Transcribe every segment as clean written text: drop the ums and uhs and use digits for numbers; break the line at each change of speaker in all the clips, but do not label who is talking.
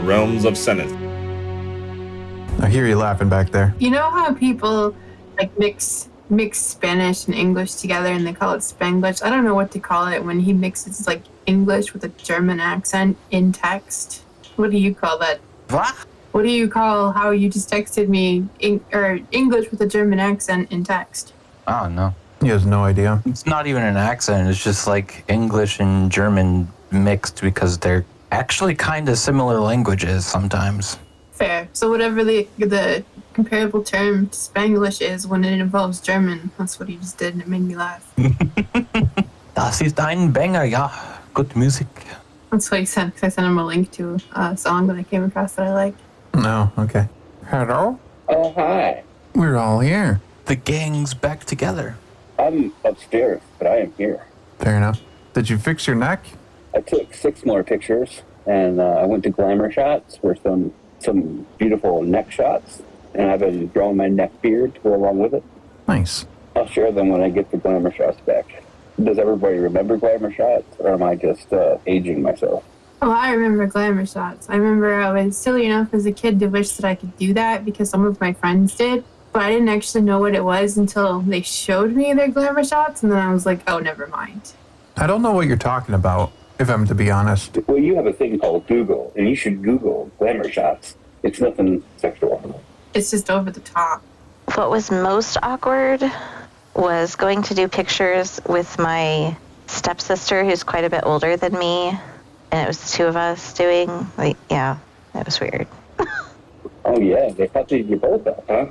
realms of Senith.
I hear you laughing back there.
You know how people like mix Spanish and English together and they call it Spanglish? I don't know what to call it when he mixes like English with a German accent in text. What do you call that?
What?
What do you call how you just texted me English with a German accent in text?
Oh, no.
He has no idea.
It's not even an accent. It's just like English and German mixed because they're actually kind of similar languages sometimes.
Fair. So whatever the comparable term to Spanglish is when it involves German, that's what he just did, and it made me laugh.
Das ist ein Banger, ja. Good music.
That's what he sent, because I sent him a link to a song that I came across that I like.
No, okay. Hello?
Oh, hi.
We're all here.
The gang's back together.
I'm upstairs, but I am here.
Fair enough. Did you fix your neck?
I took 6 more pictures, and I went to glamour shots for some beautiful neck shots, and I've been growing my neck beard to go along with it.
Nice.
I'll share them when I get the glamour shots back. Does everybody remember glamour shots, or am I just aging myself?
Oh, I remember glamour shots. I remember I was silly enough as a kid to wish that I could do that because some of my friends did, but I didn't actually know what it was until they showed me their glamour shots, and then I was like, oh, never mind.
I don't know what you're talking about, if I'm to be honest.
Well, you have a thing called Google, and you should Google glamour shots. It's nothing sexual.
It's just over the top.
What was most awkward was going to do pictures with my stepsister, who's quite a bit older than me, and it was 2 of us doing, it was weird.
Oh, yeah, they cut you both up, huh?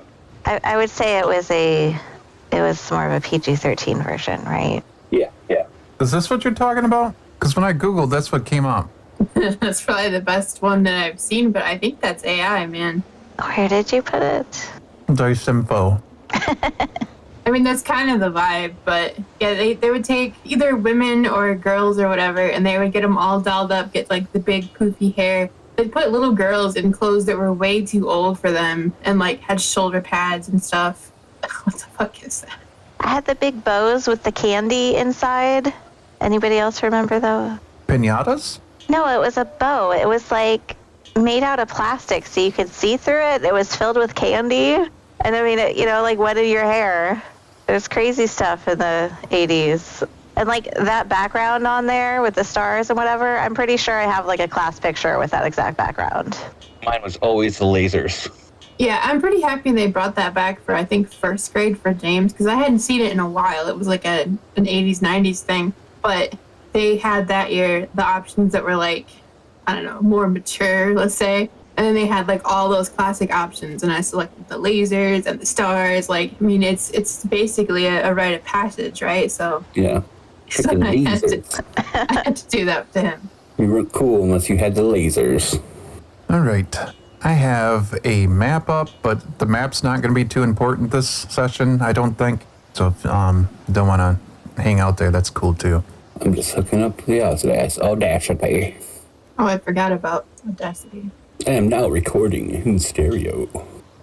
I would say it was more of a PG-13 version, right?
Yeah.
Is this what you're talking about? Because when I Googled, that's what came up.
That's probably the best one that I've seen, but I think that's AI, man.
Where did you put it?
Dice info.
I mean, that's kind of the vibe, but yeah, they would take either women or girls or whatever, and they would get them all dolled up, get like the big poofy hair. They'd put little girls in clothes that were way too old for them and like had shoulder pads and stuff. What the fuck is that?
I had the big bows with the candy inside. Anybody else remember those?
Pinatas?
No, it was a bow. It was like made out of plastic so you could see through it. It was filled with candy. And I mean, like wetted your hair. It was crazy stuff in the 80s. And like that background on there with the stars and whatever, I'm pretty sure I have like a class picture with that exact background.
Mine was always the lasers.
Yeah, I'm pretty happy they brought that back for, I think, 1st grade for James, because I hadn't seen it in a while. It was like an 80s, 90s thing. But they had that year the options that were like, I don't know, more mature, let's say. And then they had like all those classic options, and I selected the lasers and the stars. Like, I mean, it's basically a rite of passage, right? So
Yeah.
So I had to do that to him.
You weren't cool unless you had the lasers.
All right. I have a map up, but the map's not going to be too important this session, I don't think. So if don't want to hang out there, that's cool too.
I'm just hooking up the Audacity.
Oh, I forgot about Audacity.
I am now recording in stereo.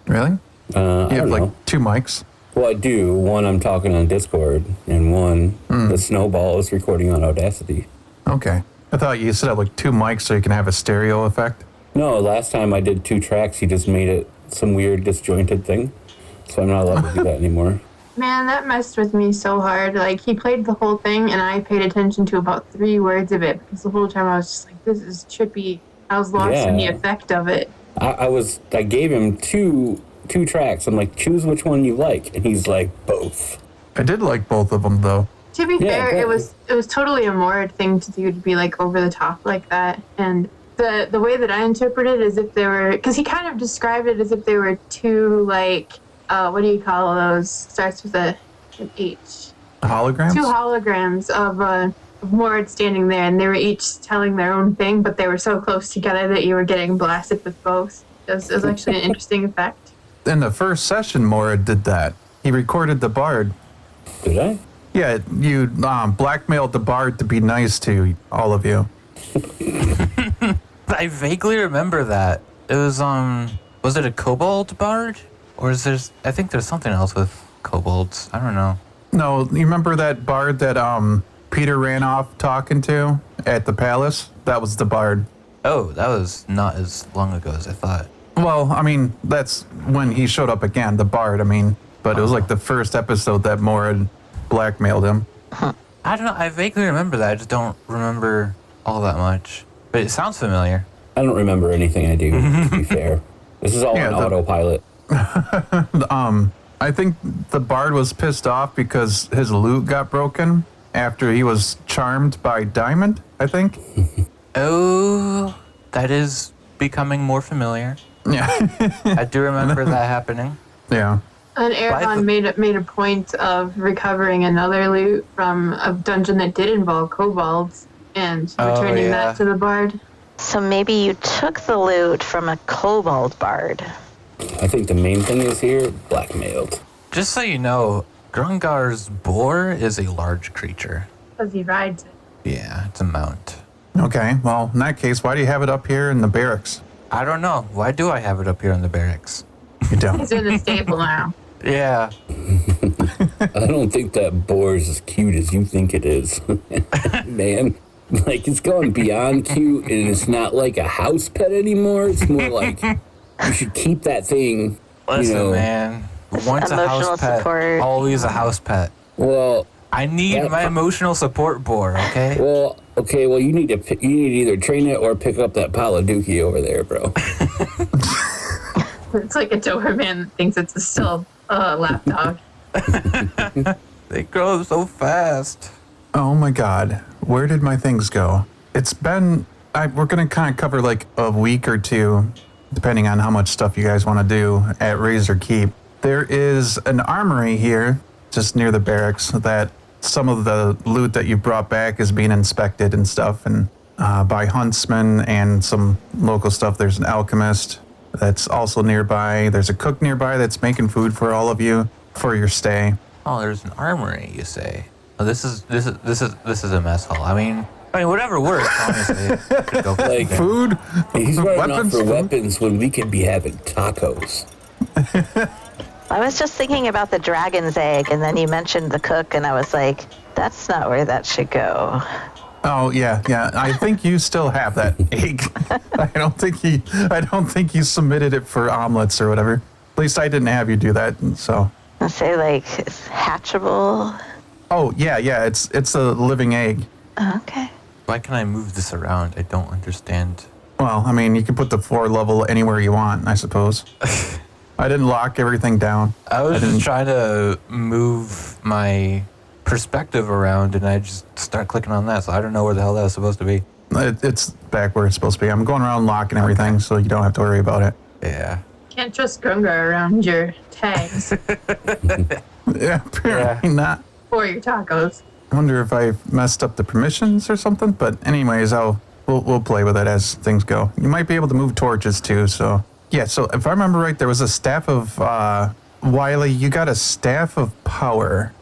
Really? You have like 2 mics?
Well, I do. One I'm talking on Discord, and one, the Snowball, is recording on Audacity.
Okay. I thought you said like 2 mics so you can have a stereo effect.
No, last time I did 2 tracks, he just made it some weird disjointed thing. So I'm not allowed to do that anymore.
Man, that messed with me so hard. Like, he played the whole thing, and I paid attention to about 3 words of it, because the whole time I was just like, this is trippy. I was lost in the effect of it.
I gave him two tracks. I'm like, choose which one you like. And he's like, both.
I did like both of them, though.
To be fair, it was totally a Mord thing to do, to be like over the top like that. And the way that I interpret it is if they were, because he kind of described it as if they were 2 like, what do you call those? Starts with an H.
Holograms?
2 holograms of Mord standing there, and they were each telling their own thing, but they were so close together that you were getting blasted with both. It was actually an interesting effect.
In the first session, Mora did that. He recorded the bard.
Did I?
Yeah, you blackmailed the bard to be nice to all of you.
I vaguely remember that. It was it a kobold bard? Or I think there's something else with kobolds. I don't know.
No, you remember that bard that Peter ran off talking to at the palace? That was the bard.
Oh, that was not as long ago as I thought.
Well, I mean, that's when he showed up again, the Bard. I mean, but it was like the first episode that Moore blackmailed him.
I don't know. I vaguely remember that. I just don't remember all that much. But it sounds familiar.
I don't remember anything I do, to be fair. This is all on autopilot.
I think the Bard was pissed off because his loot got broken after he was charmed by Diamond, I think.
Oh, that is becoming more familiar.
Yeah.
I do remember that happening.
Yeah.
And Aragon made a point of recovering another loot from a dungeon that did involve kobolds and returning that to the Bard.
So maybe you took the loot from a kobold bard.
I think the main thing is here, blackmailed.
Just so you know, Grungar's boar is a large creature.
Because he rides it.
Yeah, it's a mount.
Okay, well, in that case, why do you have it up here in the barracks?
I don't know. Why do I have it up here in the barracks?
You don't.
He's in the stable now.
Yeah.
I don't think that boar is as cute as you think it is. Man, like it's gone beyond cute and it's not like a house pet anymore. It's more like you should keep that thing,
Listen, man. Once a house pet,
support.
always a house pet.
Well,
I need my emotional support boar, okay?
well, you need to either train it or pick up that pile of dookie over there, bro.
It's like a Doberman that thinks it's still a lapdog.
They grow so fast.
Oh my God, where did my things go? It's been, we're going to kind of cover like a week or two, depending on how much stuff you guys want to do at Razor Keep. There is an armory here, just near the barracks, that some of the loot that you brought back is being inspected and stuff, and by huntsmen and some local stuff. There's an alchemist that's also nearby. There's a cook nearby that's making food for all of you for your stay.
Oh, there's an armory, you say? Oh, this is a mess hall. I mean, whatever works. Honestly, could go for
Like
something.
Food?
He's running off for
food?
weapons when we could be having tacos.
I was just thinking about the dragon's egg, and then you mentioned the cook, and I was like, that's not where that should go.
Oh yeah. I think you still have that egg. I don't think you submitted it for omelets or whatever. At least I didn't have you do that. So.
I say like it's hatchable.
Oh yeah. It's a living egg.
Okay.
Why can I move this around? I don't understand.
Well, I mean, you can put the floor level anywhere you want, I suppose. I didn't lock everything down.
I was just trying to move my perspective around, and I just start clicking on that, so I don't know where the hell that was supposed to be.
It's back where it's supposed to be. I'm going around locking everything, so you don't have to worry about it.
Yeah.
Can't trust Grungar around your tags
Yeah, apparently not.
or your tacos.
I wonder if I messed up the permissions or something. But anyways, we'll play with it as things go. You might be able to move torches too. So yeah. So if I remember right, there was a staff of Wiley. You got a staff of power.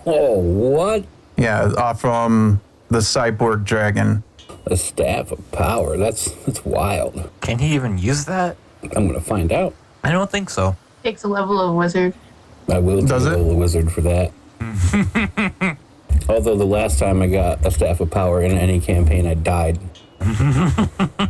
Oh, what?
Yeah, from the cyborg dragon.
A staff of power. That's wild.
Can he even use that?
I'm gonna find out.
I don't think so.
Takes a level of wizard.
I will
Does it?
a wizard for that. Although the last time I got a staff of power in any campaign, I died.
I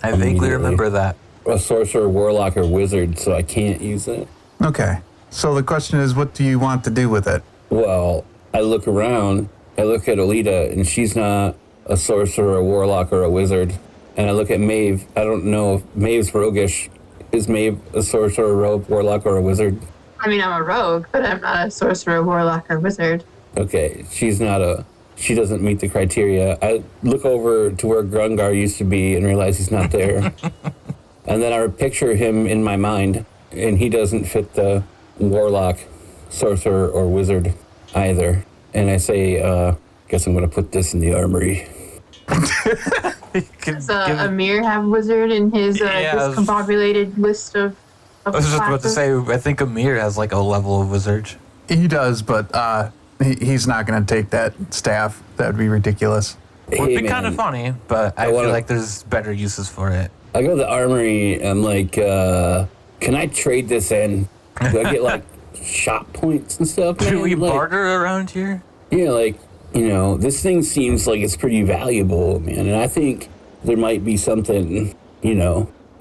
vaguely
Immediately.
remember that.
A sorcerer, warlock, or wizard, so I can't use it.
Okay. So the question is, what do you want to do with it?
Well, I look around, I look at Olita, and she's not a sorcerer, a warlock, or a wizard. And I look at Mhaeve. I don't know if Maeve's roguish. Is Mhaeve a sorcerer, a rogue, warlock, or a wizard?
I mean, I'm a rogue, but I'm not a sorcerer, warlock, or wizard.
Okay, she doesn't meet the criteria. I look over to where Grungar used to be and realize he's not there. And then I picture him in my mind, and he doesn't fit the warlock, sorcerer, or wizard either. And I say, guess I'm going to put this in the armory.
Does Amir have wizard in his discombobulated list of
I was just about to
classes?
say, I think Amir has like a level of wizard.
He does, but he's not going to take that staff. That would be ridiculous.
Would
Hey,
be kind of
man,
funny, but I feel like there's better uses for it.
I go to the armory, I'm like, can I trade this in? Do I get like shot points and stuff?
Do
man?
we
Like,
barter around here?
Yeah, like, this thing seems like it's pretty valuable, man. And I think there might be something,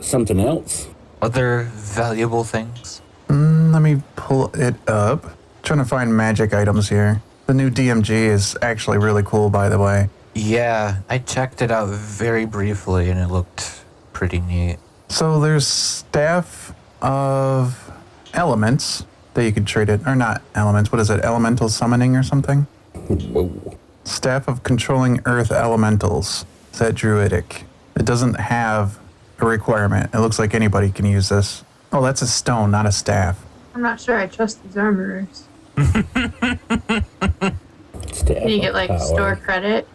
something else.
Other valuable things?
Let me pull it up. Trying to find magic items here. The new DMG is actually really cool, by the way.
Yeah, I checked it out very briefly and it looked pretty neat.
So there's Staff of Elements that you could trade it, or not elements, what is it, elemental summoning or something?
Whoa.
Staff of Controlling Earth Elementals. Is that druidic? It doesn't have a requirement. It looks like anybody can use this. Oh, that's a stone, not a staff.
I'm not sure I trust these armorers.
Staff
Can you get
of
like
power.
store credit?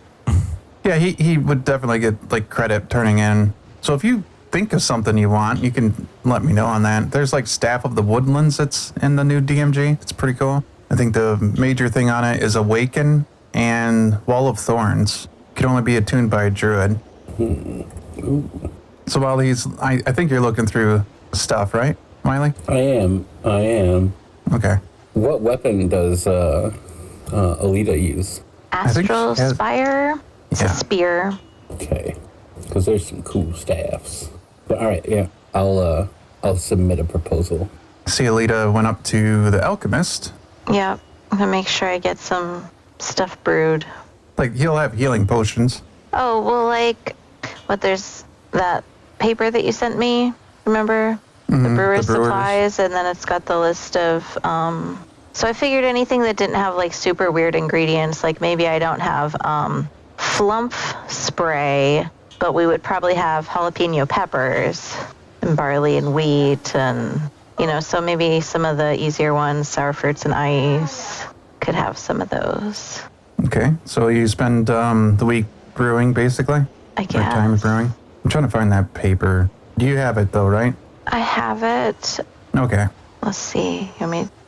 Yeah, he would definitely get like credit turning in. So if you think of something you want, you can let me know on that. There's like Staff of the Woodlands that's in the new DMG. It's pretty cool. I think the major thing on it is Awaken and Wall of Thorns. Can only be attuned by a druid. So while I think you're looking through stuff, right, Wiley?
I am.
Okay.
What weapon does Olita use?
think
Astral
she has-
Spire. It's
Yeah.
a spear.
Okay, because there's some cool staffs. But all right, yeah, I'll submit a proposal.
See, Alita went up to the alchemist.
Yep. I'm gonna make sure I get some stuff brewed.
Like, he'll have healing potions.
Oh, well, like, there's that paper that you sent me, remember? The brewer's
the brewer's.
supplies, and then it's got the list of, so I figured anything that didn't have, like, super weird ingredients, like maybe I don't have, flump spray, but we would probably have jalapeno peppers and barley and wheat and, so maybe some of the easier ones, sour fruits and ice, could have some of those.
Okay, so you spend the week brewing, basically?
I
Or time
guess.
brewing? I'm trying to find that paper. You have it, though, right?
I have it.
Okay.
Let's see.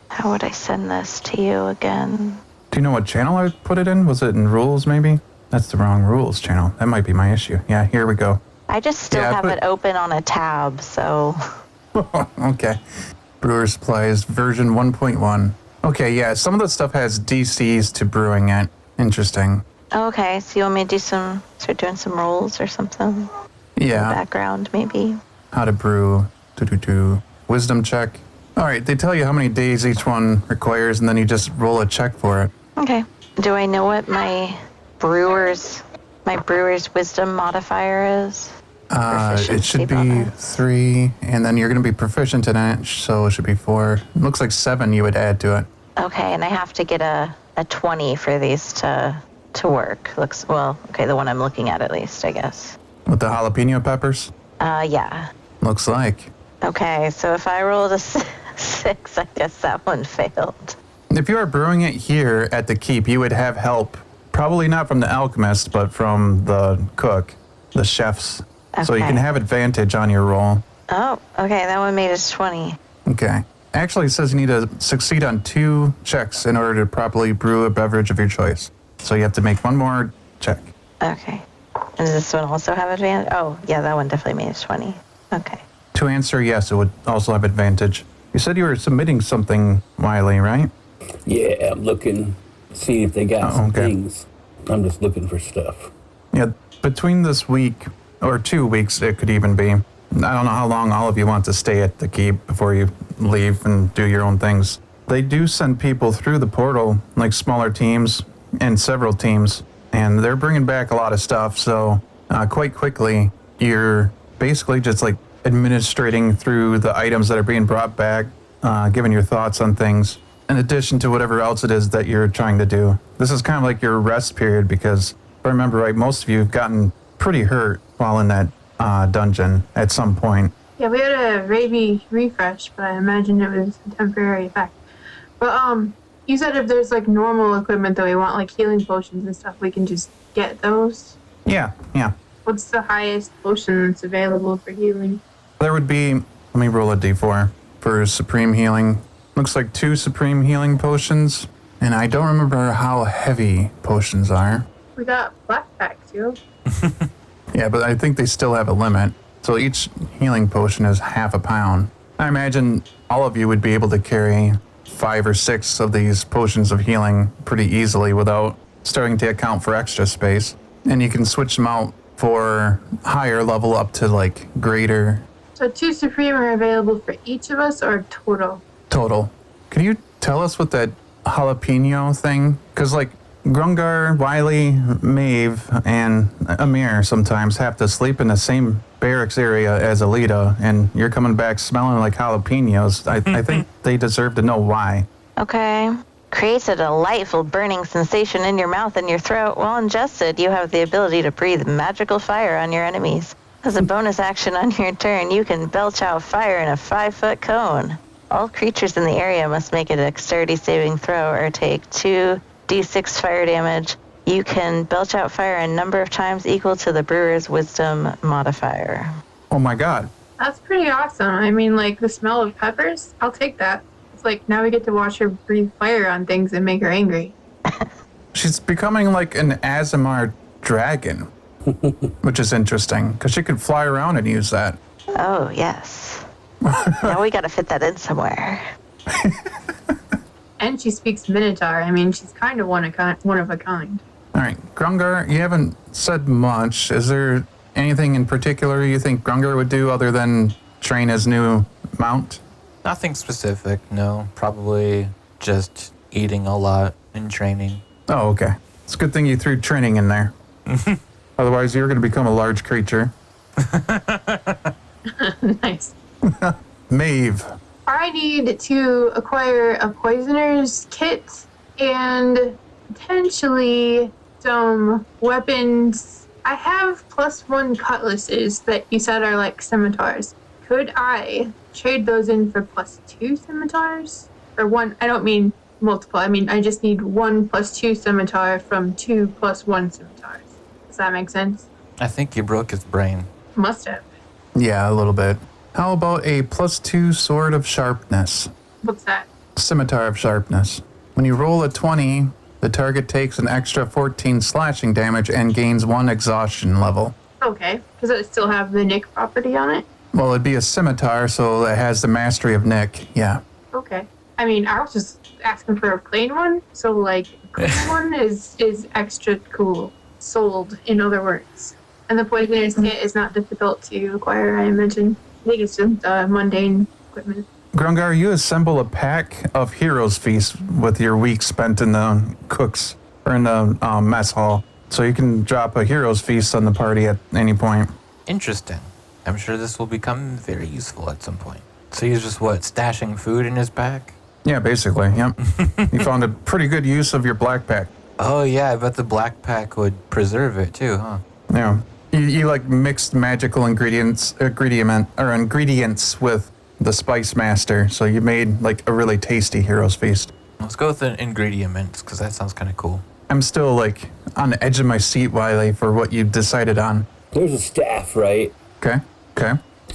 How would I send this to you again?
Do you know what channel I put it in? Was it in rules, maybe? That's the wrong rules channel. That might be my issue. Yeah, here we go.
I just still
Yeah, I
have
put-
it open on a tab, so
Okay. Beggar Supplies version 1.1. Okay, yeah, some of the stuff has DCs to brewing it. Interesting.
okay. So you want me to start doing some rolls or something?
Yeah,
Background, maybe.
how to brew. Wisdom check. All right, they tell you how many days each one requires, and then you just roll a check for it.
Okay. Do I know what my brewer's wisdom modifier is?
It should be
bonus.
3, and then you're going to be proficient in it, so it should be 4. It looks like 7 you would add to it.
Okay, and I have to get a 20 for these to work. The one I'm looking at least, I guess.
With the jalapeno peppers?
Yeah.
Looks like.
Okay, so if I rolled a 6, I guess that one failed.
If you are brewing it here at the keep, you would have help. Probably not from the alchemist, but from the cook, the chefs. So you
Okay.
can have advantage on your roll.
Oh, okay, that one made us 20.
Okay. Actually, it says you need to succeed on 2 checks in order to properly brew a beverage of your choice. So you have to make one more check.
Okay. And does this one also have advantage? Oh, yeah, that one definitely made us 20. Okay.
To answer yes, it would also have advantage. You said you were submitting something, Wiley, right?
Yeah, I'm looking, see if they got some
okay.
things. I'm just looking for stuff.
Yeah, between this week, or 2 weeks it could even be. I don't know how long all of you want to stay at the keep before you leave and do your own things. They do send people through the portal, like smaller teams and several teams, and they're bringing back a lot of stuff. So quite quickly, you're basically just like administrating through the items that are being brought back, giving your thoughts on things, in addition to whatever else it is that you're trying to do. This is kind of like your rest period because, if I remember right, most of you have gotten pretty hurt while in that dungeon at some point.
Yeah, we had a Raby refresh, but I imagined it was a temporary effect. But you said if there's like normal equipment that we want, like healing potions and stuff, we can just get those.
Yeah.
What's the highest potion that's available for healing?
There would be, let me roll a d4 for supreme healing. Looks like 2 supreme healing potions, and I don't remember how heavy potions are.
We got black pack too.
Yeah, but I think they still have a limit. So each healing potion is half a pound. I imagine all of you would be able to carry 5 or 6 of these potions of healing pretty easily without starting to account for extra space. And you can switch them out for higher level up to like greater
So 2 Supreme are available for each of us or total?
total. Can you tell us what that jalapeno thing? Because like Grungar, Wiley, Mhaeve, and Amir sometimes have to sleep in the same barracks area as Olita, and you're coming back smelling like jalapenos. I think they deserve to know why.
Okay. Creates a delightful burning sensation in your mouth and your throat. While ingested, you have the ability to breathe magical fire on your enemies. As a bonus action on your turn, you can belch out fire in a 5-foot cone. All creatures in the area must make a dexterity saving throw or take 2d6 fire damage. You can belch out fire a number of times equal to the brewer's wisdom modifier.
Oh my god.
That's pretty awesome. I mean, like, the smell of peppers, I'll take that. It's like, now we get to watch her breathe fire on things and make her angry.
She's becoming like an Azamar dragon, which is interesting because she could fly around and use that.
Oh, yes. Now we gotta fit that in somewhere.
And she speaks Minotaur. I mean, she's kind of one of a kind.
All right, Grungar, you haven't said much. Is there anything in particular you think Grungar would do other than train his new mount?
Nothing specific, no. Probably just eating a lot and training.
Oh, okay. It's a good thing you threw training in there. Otherwise, you're going to become a large creature.
Nice.
Mhaeve.
I need to acquire a poisoner's kit and potentially some weapons. I have +1 cutlasses that you said are like scimitars. Could I trade those in for +2 scimitars? Or one, I don't mean multiple. I mean, I just need 1 +2 scimitar from 2 +1 scimitars. Does that make sense?
I think you broke his brain.
Must have.
Yeah, a little bit. How about a +2 sword of sharpness?
What's that?
Scimitar of sharpness. When you roll a 20, the target takes an extra 14 slashing damage and gains 1 exhaustion level.
Okay. Does it still have the Nick property on it?
Well, it'd be a scimitar, so it has the mastery of Nick. Yeah.
Okay. I mean, I was just asking for a plain one, so like a cool one is extra cool. Sold, in other words. And the poisoner's kit is not difficult to acquire, I imagine. I think it's just mundane equipment.
Grungar, you assemble a pack of Heroes Feast with your week spent in the cooks or in the mess hall, so you can drop a Heroes Feast on the party at any point.
Interesting. I'm sure this will become very useful at some point. So he's just, stashing food in his pack?
Yeah, basically, yep. You found a pretty good use of your black pack.
Oh, yeah, I bet the black pack would preserve it too, huh?
Yeah. You like mixed magical ingredients with the Spice Master, so you made like a really tasty Heroes Feast.
Let's go with the ingredients, because that sounds kind of cool.
I'm still like on the edge of my seat, Wiley, for what you decided on.
There's a staff, right?
Okay.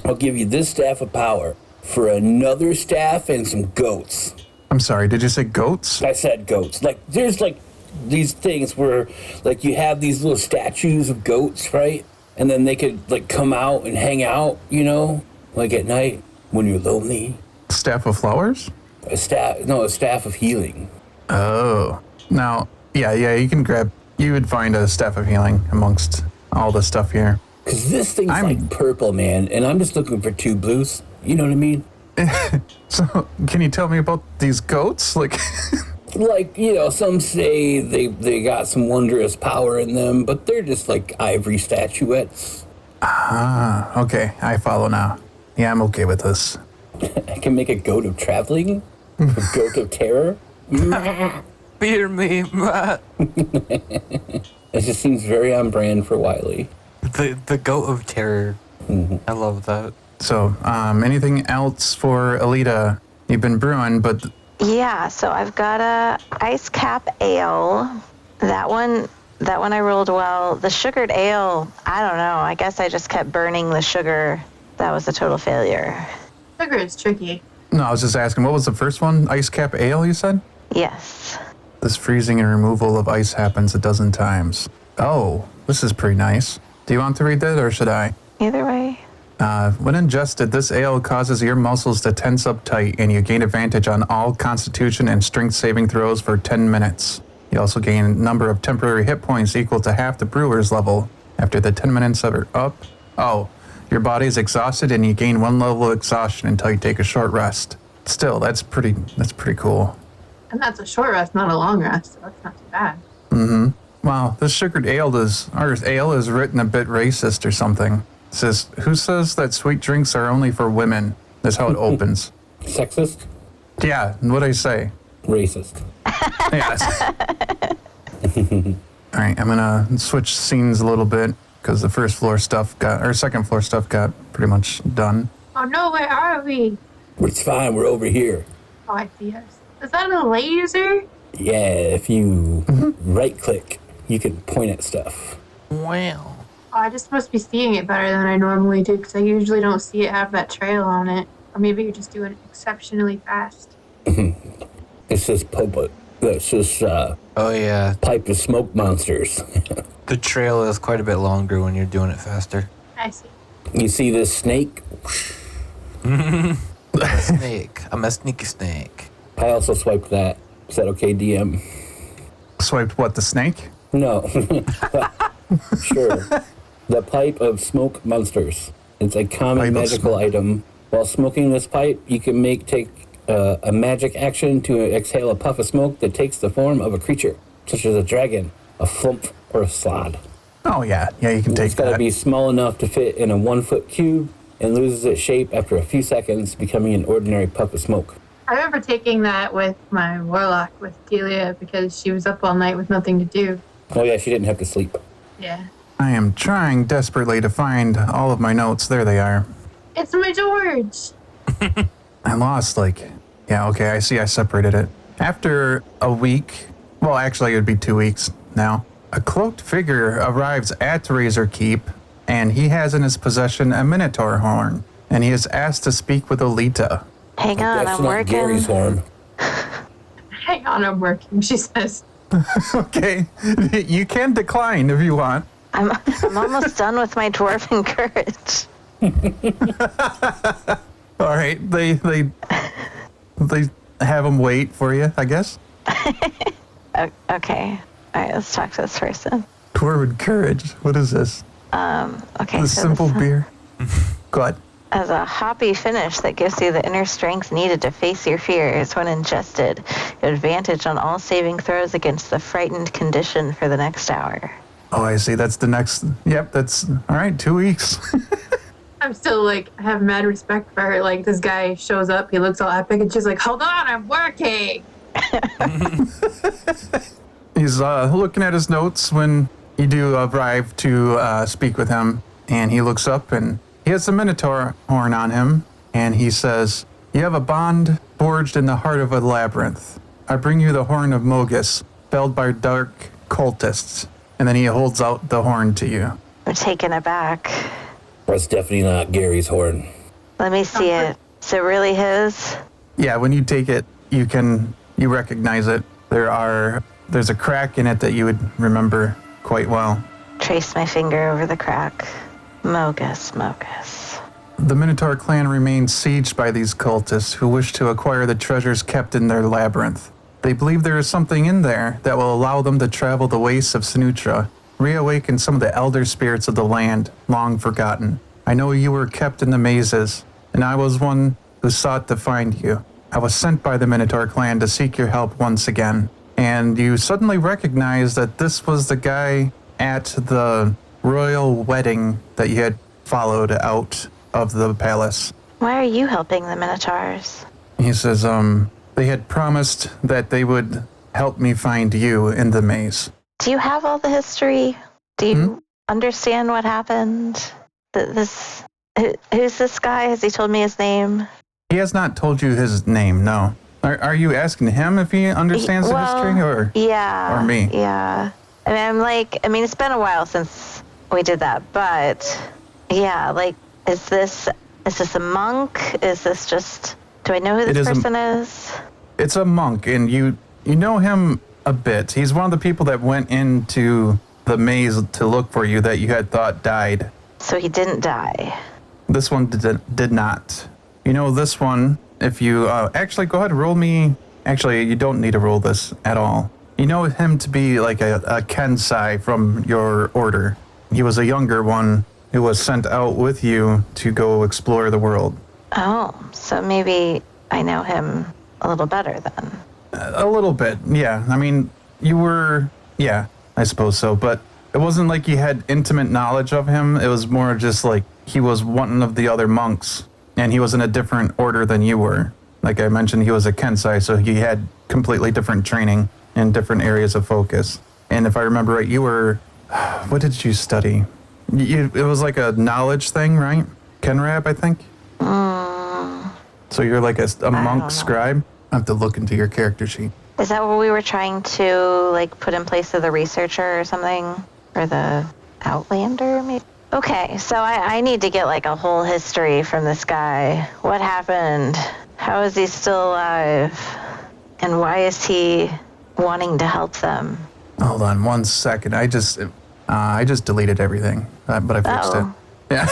I'll give you this staff of power for another staff and some goats.
I'm sorry, did you say goats?
I said goats. Like, there's like these things where like you have these little statues of goats, right? And then they could like come out and hang out, you know, like at night when you're lonely.
Staff of flowers?
A staff of healing.
Oh. Now, yeah, you would find a staff of healing amongst all the stuff here.
Cause this thing's like purple, man, and I'm just looking for 2 blues. You know what I mean?
So, can you tell me about these goats? Like,
like, you know, some say they got some wondrous power in them, but they're just like ivory statuettes.
Okay, I follow now. Yeah, I'm okay with this.
I can make a goat of traveling, a goat of terror.
Fear me.
It just seems very on brand for Wiley.
The goat of terror.
Mm-hmm.
I love that.
So, anything else for Olita? You've been brewing, but
Yeah, so I've got a ice cap ale. That one I rolled well. The sugared ale, I don't know. I guess I just kept burning the sugar. That was a total failure.
Sugar is tricky.
no, I was just asking, what was the first one? Ice cap ale, you said?
Yes.
This freezing and removal of ice happens 12 times. Oh, this is pretty nice. Do you want to read that, or should I?
Either way.
When ingested, this ale causes your muscles to tense up tight, and you gain advantage on all constitution and strength saving throws for 10 minutes. You also gain a number of temporary hit points equal to half the brewer's level. After the 10 minutes are up, your body is exhausted and you gain 1 level of exhaustion until you take a short rest. Still, that's pretty cool.
And that's a short rest, not a long rest, so that's not too bad.
Mm-hmm. Wow, this sugared ale is written a bit racist or something. It says, who says that sweet drinks are only for women? That's how it opens.
Sexist?
Yeah, what'd I say?
Racist.
Yes. All right, I'm gonna switch scenes a little bit because the second floor stuff got pretty much done.
Oh no, where are we?
It's fine, we're over here.
Oh, I see us. Is that a laser?
Yeah, if you right-click, you can point at stuff.
Wow.
Oh, I just must be seeing it better than I normally do because I usually don't see it have that trail on it. Or maybe you're just doing it exceptionally fast.
It says Popa. That's just
Oh yeah,
pipe of smoke monsters.
the trail is quite a bit longer when you're doing it faster.
I see.
You see this snake?
I'm a snake. I'm a sneaky snake.
I also swiped that. Is that okay, DM?
Swiped what, the snake?
No. Sure. The pipe of smoke monsters. It's a common
Pipe of
magical
smoke.
item. While smoking this pipe, you can take a magic action to exhale a puff of smoke that takes the form of a creature, such as a dragon, a flump, or a slod.
Oh, yeah, you can take
It's got to
that.
be small enough to fit in a 1-foot cube and loses its shape after a few seconds, becoming an ordinary puff of smoke.
I remember taking that with my warlock with Delia because she was up all night with nothing to do.
Oh yeah, she didn't have to sleep.
Yeah.
I am trying desperately to find all of my notes. There they are.
It's my George!
I lost, yeah, okay, I see I separated it. After a week, well, actually, it would be 2 weeks now, a cloaked figure arrives at Razor Keep, and he has in his possession a Minotaur horn, and he is asked to speak with Olita.
Hang on,
That's
I'm
not
working.
Gary's horn.
Hang on, I'm working, she says.
Okay, you can decline if you want.
I'm almost done with my dwarven courage.
All right, they have him wait for you, I guess.
Okay. All right, let's talk to this person.
Dwarven courage. What is this?
Okay.
The
so
simple
this
beer. Go ahead.
has a hoppy finish that gives you the inner strength needed to face your fears when ingested. Advantage on all saving throws against the frightened condition for the next hour.
Oh, I see. That's the next. Yep, that's all right. 2 weeks.
I'm still I have mad respect for her. This guy shows up, he looks all epic, and she's like, hold on, I'm working!
He's looking at his notes when you do arrive to speak with him, and he looks up and he has the Minotaur horn on him, and he says, "You have a bond forged in the heart of a labyrinth. I bring you the horn of Mogus, felled by dark cultists." And then he holds out the horn to you.
I'm taken aback.
That's definitely not Gary's horn.
Let me see it. Is it really his?
Yeah, when you take it, you recognize it. There's a crack in it that you would remember quite well.
Trace my finger over the crack. Mogus.
The Minotaur clan remains sieged by these cultists who wish to acquire the treasures kept in their labyrinth. They believe there is something in there that will allow them to travel the wastes of Sinutra, reawaken some of the elder spirits of the land, long forgotten. I know you were kept in the mazes, and I was one who sought to find you. I was sent by the Minotaur clan to seek your help once again. And you suddenly recognize that this was the guy at the royal wedding that you had followed out of the palace.
Why are you helping the Minotaurs?
He says, they had promised that they would help me find you in the maze.
Do you have all the history? Do you understand what happened? Who's this guy? Has he told me his name?
He has not told you his name, no. Are you asking him if he understands the history, or
yeah,
or me?
Yeah. I mean, it's been a while since we did that, but yeah, is this a monk? Is this just? Do I know who this person is?
It's a monk, and you know him a bit. He's one of the people that went into the maze to look for you that you had thought died.
So he didn't die.
This one did not. You know this one. If you actually go ahead and roll me. Actually, you don't need to roll this at all. You know him to be like a Kensai from your order. he was a younger one who was sent out with you to go explore the world.
Oh, so maybe I know him a little better then.
A little bit, yeah. I mean, you were, yeah, I suppose so. But it wasn't like you had intimate knowledge of him. It was more just like he was one of the other monks, and he was in a different order than you were. Like I mentioned, he was a Kensai, so he had completely different training in different areas of focus. And if I remember right, you were, what did you study? It was like a knowledge thing, right? Kenrab, I think? So you're like a monk scribe? I have to look into your character sheet.
Is that what we were trying to, like, put in place of the researcher or something? Or the outlander, maybe? Okay, so I need to get, like, a whole history from this guy. What happened? How is he still alive? And why is he wanting to help them?
Hold on 1 second. I just deleted everything, but I fixed it. Yeah.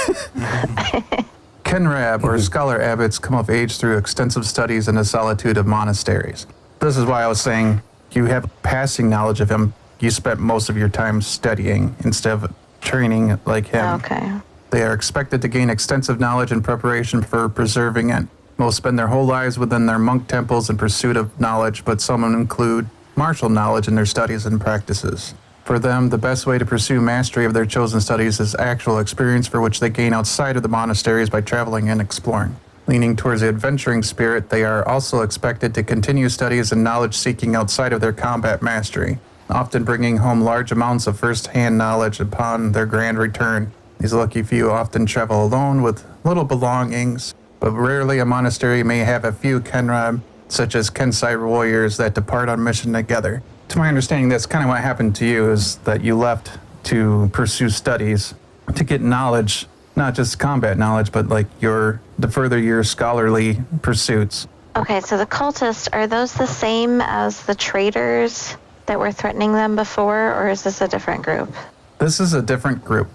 Kenrab, or scholar abbots, come of age through extensive studies in the solitude of monasteries. This is why I was saying you have passing knowledge of him. You spent most of your time studying instead of training like him.
Okay.
They are expected to gain extensive knowledge in preparation for preserving it. Most spend their whole lives within their monk temples in pursuit of knowledge, but some include martial knowledge in their studies and practices. For them, the best way to pursue mastery of their chosen studies is actual experience, for which they gain outside of the monasteries by traveling and exploring. Leaning towards the adventuring spirit, they are also expected to continue studies and knowledge seeking outside of their combat mastery, often bringing home large amounts of first-hand knowledge upon their grand return. These lucky few often travel alone with little belongings, but rarely a monastery may have a few Kenrab, such as Kensai warriors, that depart on mission together. To my understanding, that's kind of what happened to you, is that you left to pursue studies, to get knowledge, not just combat knowledge, but like to further your scholarly pursuits.
Okay, so the cultists, are those the same as the traders that were threatening them before, or is this a different group?
This is a different group.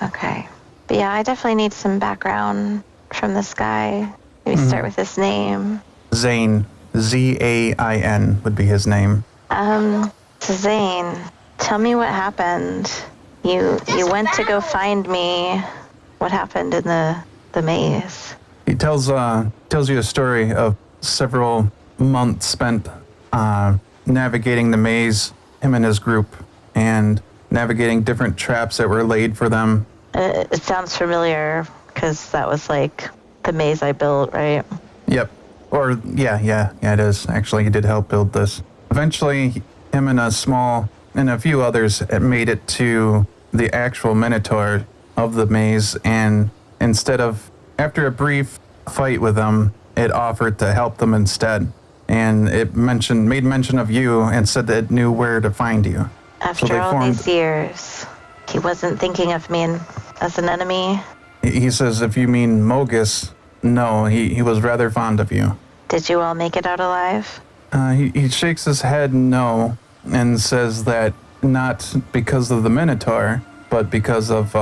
Okay. But yeah, I definitely need some background from this guy. Maybe start with his name.
Zane, Z-A-I-N would be his name.
Zane, tell me what happened. You went to go find me. What happened in the maze?
He tells you a story of several months spent navigating the maze, him and his group, and navigating different traps that were laid for them.
It sounds familiar, because that was like the maze I built, right?
Yep. Or, yeah, it is. Actually, he did help build this. Eventually, him and a few others made it to the actual Minotaur of the maze, and after a brief fight with them, it offered to help them instead. And it made mention of you and said that it knew where to find you.
After all these years, he wasn't thinking of me as an enemy?
He says, if you mean Mogus, no, he was rather fond of you.
Did you all make it out alive?
He shakes his head no, and says that not because of the Minotaur, but because of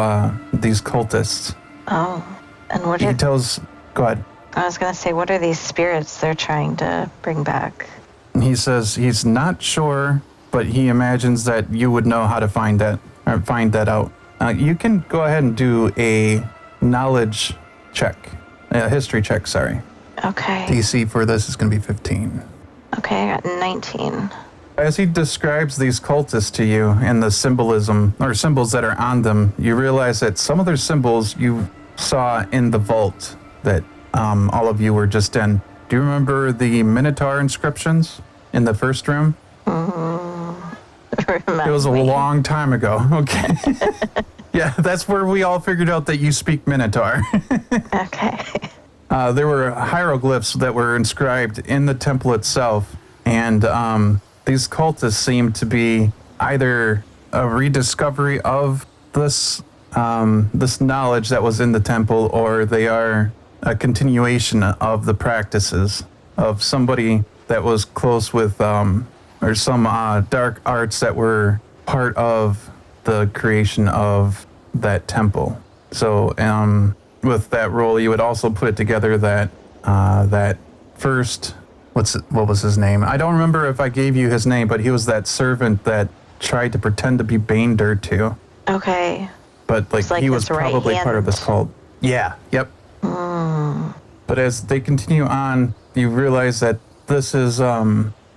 these cultists.
Oh, and what
He tells... Go ahead.
I was going to say, what are these spirits they're trying to bring back?
He says he's not sure, but he imagines that you would know how to find that out. You can go ahead and do a knowledge check. A history check, sorry.
Okay.
DC for this is going to be 15.
Okay, I got 19.
As he describes these cultists to you and the symbolism, or symbols that are on them, you realize that some of their symbols you saw in the vault that all of you were just in. Do you remember the Minotaur inscriptions in the first room? It was a long time ago. Okay. Yeah, that's where we all figured out that you speak Minotaur.
Okay.
There were hieroglyphs that were inscribed in the temple itself, and these cultists seem to be either a rediscovery of this knowledge that was in the temple, or they are a continuation of the practices of somebody that was close with, or some dark arts that were part of the creation of that temple. So with that role, you would also put it together that that first, what was his name? I don't remember if I gave you his name, but he was that servant that tried to pretend to be Baindir too.
Okay.
but like
It's like
he was
his right
probably part of
hand.
this cult. Yeah, yep. But as they continue on, you realize that this is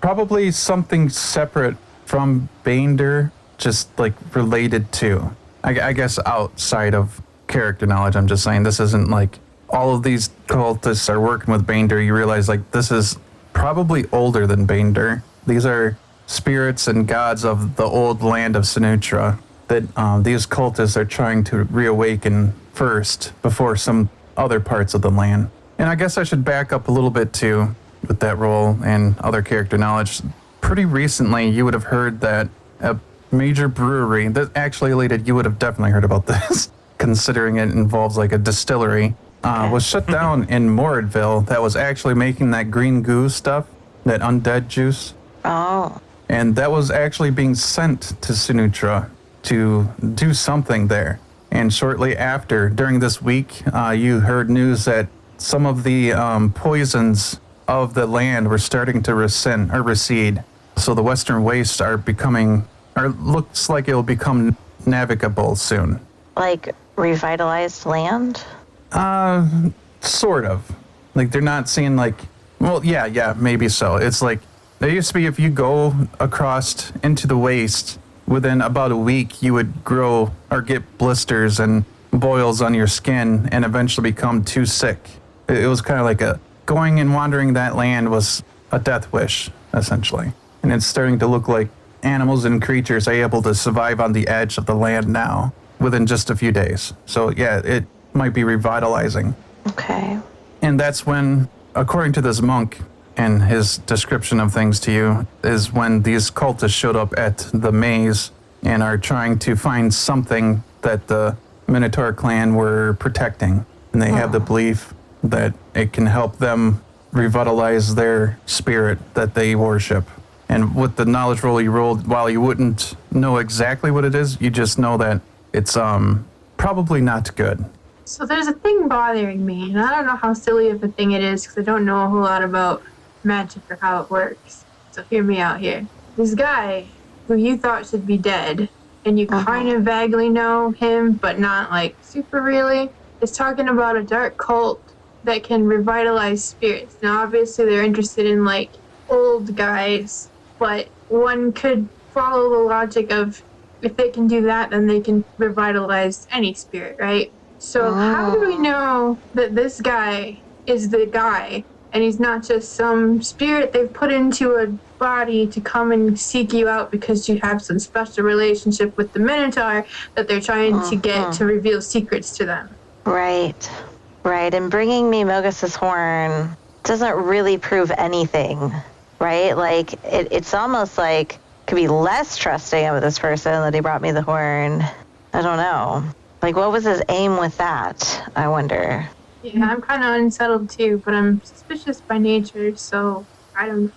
probably something separate from Bander, just like related to. I guess outside of character knowledge, I'm just saying this isn't like all of these cultists are working with Bander. You realize like this is probably older than Bander. These are spirits and gods of the old land of Sinutra that these cultists are trying to reawaken first before some other parts of the land. And I guess I should back up a little bit too with that role and other character knowledge. Pretty recently, you would have heard that a major brewery, that actually, Olita, you would have definitely heard about this, considering it involves like a distillery, was shut down in Moradville that was actually making that green goo stuff, that undead juice.
Oh.
And that was actually being sent to Sinutra to do something there. And shortly after, during this week, you heard news that some of the poisons of the land were starting to recede. So the Western Wastes are becoming, or looks like it'll become navigable soon.
Like revitalized land?
Sort of. Like they're not seeing like, well, yeah, maybe so. It's like, there used to be if you go across into the waste, within about a week, you would grow or get blisters and boils on your skin and eventually become too sick. It was kind of like going and wandering that land was a death wish, essentially. And it's starting to look like animals and creatures are able to survive on the edge of the land now within just a few days. So yeah, it might be revitalizing.
Okay.
And that's when, according to this monk and his description of things to you, is when these cultists showed up at the maze and are trying to find something that the Minotaur clan were protecting. And they have the belief that it can help them revitalize their spirit that they worship. And with the knowledge roll you rolled, while you wouldn't know exactly what it is, you just know that it's probably not good.
So there's a thing bothering me, and I don't know how silly of a thing it is because I don't know a whole lot about magic or how it works. So hear me out here. This guy who you thought should be dead, and you kind of vaguely know him, but not like super really, is talking about a dark cult that can revitalize spirits. Now obviously they're interested in like old guys, but one could follow the logic of if they can do that, then they can revitalize any spirit, right? So how do we know that this guy is the guy and he's not just some spirit they've put into a body to come and seek you out because you have some special relationship with the Minotaur that they're trying to get to reveal secrets to them?
Right. And bringing me Mogus's horn doesn't really prove anything, right? Like, it's almost like could be less trusting of this person that he brought me the horn. I don't know. Like, what was his aim with that? I wonder.
Yeah, I'm kind of unsettled too, but I'm suspicious by nature, so I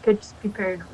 could just be paranoid.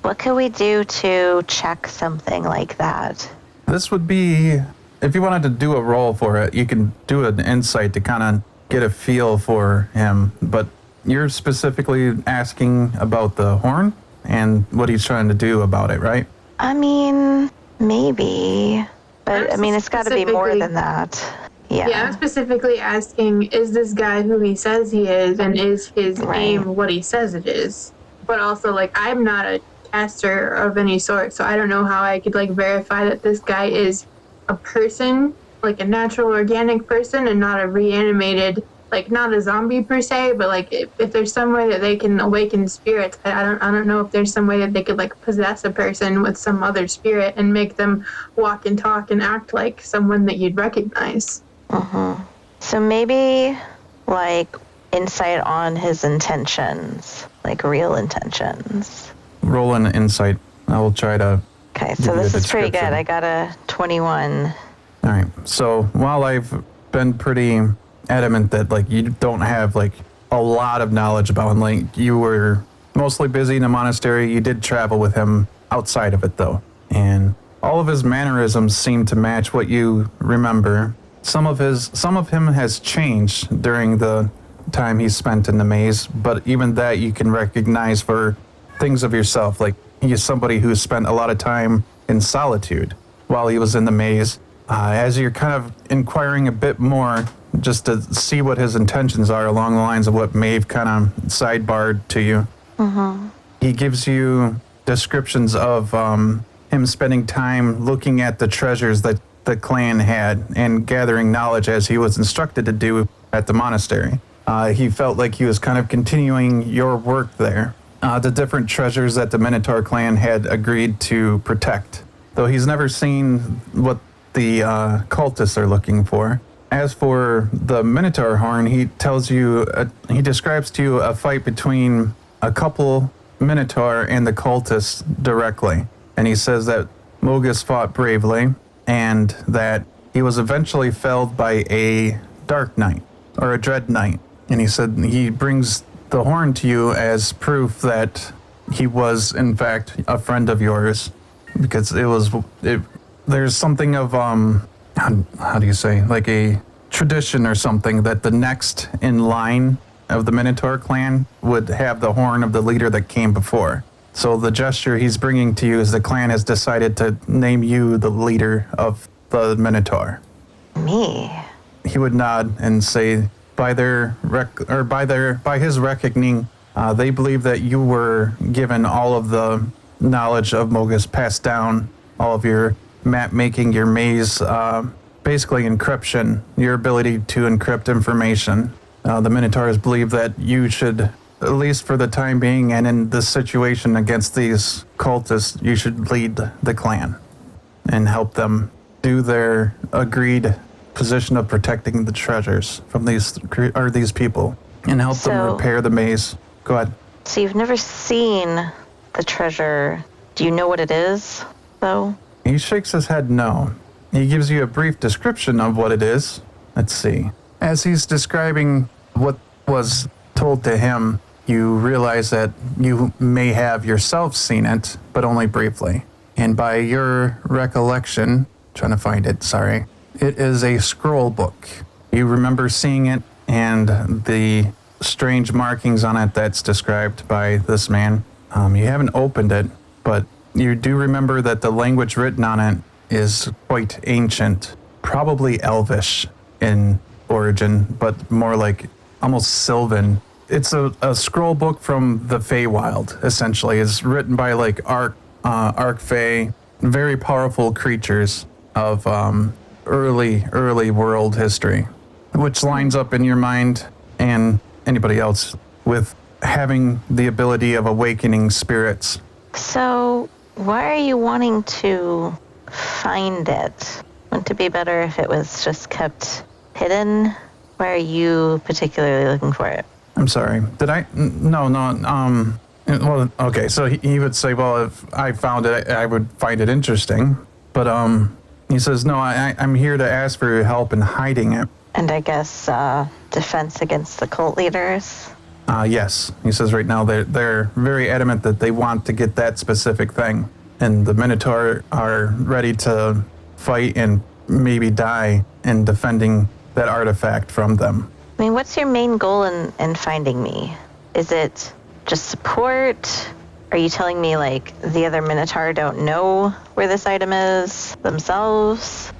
What could we do to check something like that?
This would be, if you wanted to do a roll for it, you can do an insight to kind of get a feel for him, but you're specifically asking about the horn and what he's trying to do about it, right?
I mean, maybe. But, I mean, it's got to be more than that. Yeah,
I'm specifically asking, is this guy who he says he is, and is his aim what he says it is? But also, like, I'm not a caster of any sort, so I don't know how I could, like, verify that this guy is a person, like a natural organic person, and not a reanimated, like, not a zombie per se, but, like, if there's some way that they can awaken spirits, I don't know if there's some way that they could, like, possess a person with some other spirit and make them walk and talk and act like someone that you'd recognize.
So maybe, like, insight on his intentions, like real intentions.
Roll an insight. I will try to.
Okay, so this is pretty good. I got a 21.
All right. So while I've been pretty adamant that like you don't have like a lot of knowledge about him, like you were mostly busy in a monastery, you did travel with him outside of it though, and all of his mannerisms seem to match what you remember. Some of him has changed during the time he spent in the maze, but even that you can recognize for things of yourself. Like he is somebody who spent a lot of time in solitude while he was in the maze, As you're kind of inquiring a bit more, just to see what his intentions are along the lines of what Mhaeve kind of sidebarred to you, he gives you descriptions of him spending time looking at the treasures that the clan had and gathering knowledge as he was instructed to do at the monastery. He felt like he was kind of continuing your work there. The different treasures that the Minotaur clan had agreed to protect, though he's never seen what the cultists are looking for. As for the Minotaur horn, he tells you, he describes to you a fight between a couple Minotaur and the cultists directly. And he says that Mogus fought bravely and that he was eventually felled by a dark knight or a dread knight. And he said he brings the horn to you as proof that he was in fact a friend of yours, because there's something of how do you say, like a tradition or something that the next in line of the Minotaur clan would have the horn of the leader that came before. So the gesture he's bringing to you is the clan has decided to name you the leader of the Minotaur.
Me?
He would nod and say, by his reckoning, they believe that you were given all of the knowledge of Mogus, passed down all of your map making, your maze, basically encryption, your ability to encrypt information. The Minotaurs believe that you should, at least for the time being, and in this situation against these cultists, you should lead the clan and help them do their agreed position of protecting the treasures from these people and help them repair the maze. Go ahead.
So you've never seen the treasure. Do you know what it is, though?
He shakes his head no. He gives you a brief description of what it is. Let's see. As he's describing what was told to him, you realize that you may have yourself seen it, but only briefly. And by your recollection, trying to find it, sorry, it is a scroll book. You remember seeing it and the strange markings on it that's described by this man. You haven't opened it, but you do remember that the language written on it is quite ancient, probably Elvish in origin, but more like almost Sylvan. It's a scroll book from the Feywild, essentially. It's written by like Arc-Fey, very powerful creatures of early world history, which lines up in your mind and anybody else with having the ability of awakening spirits.
So, why are you wanting to find it? Wouldn't it be better if it was just kept hidden? Why are you particularly looking for it?
I'm sorry. Did I? No. Well, okay. So he would say, well, if I found it, I would find it interesting. But he says, no, I'm here to ask for your help in hiding it.
And I guess defense against the cult leaders?
Yes. He says right now they're very adamant that they want to get that specific thing. And the Minotaur are ready to fight and maybe die in defending that artifact from them.
I mean, what's your main goal in finding me? Is it just support? Are you telling me, like, the other Minotaur don't know where this item is themselves?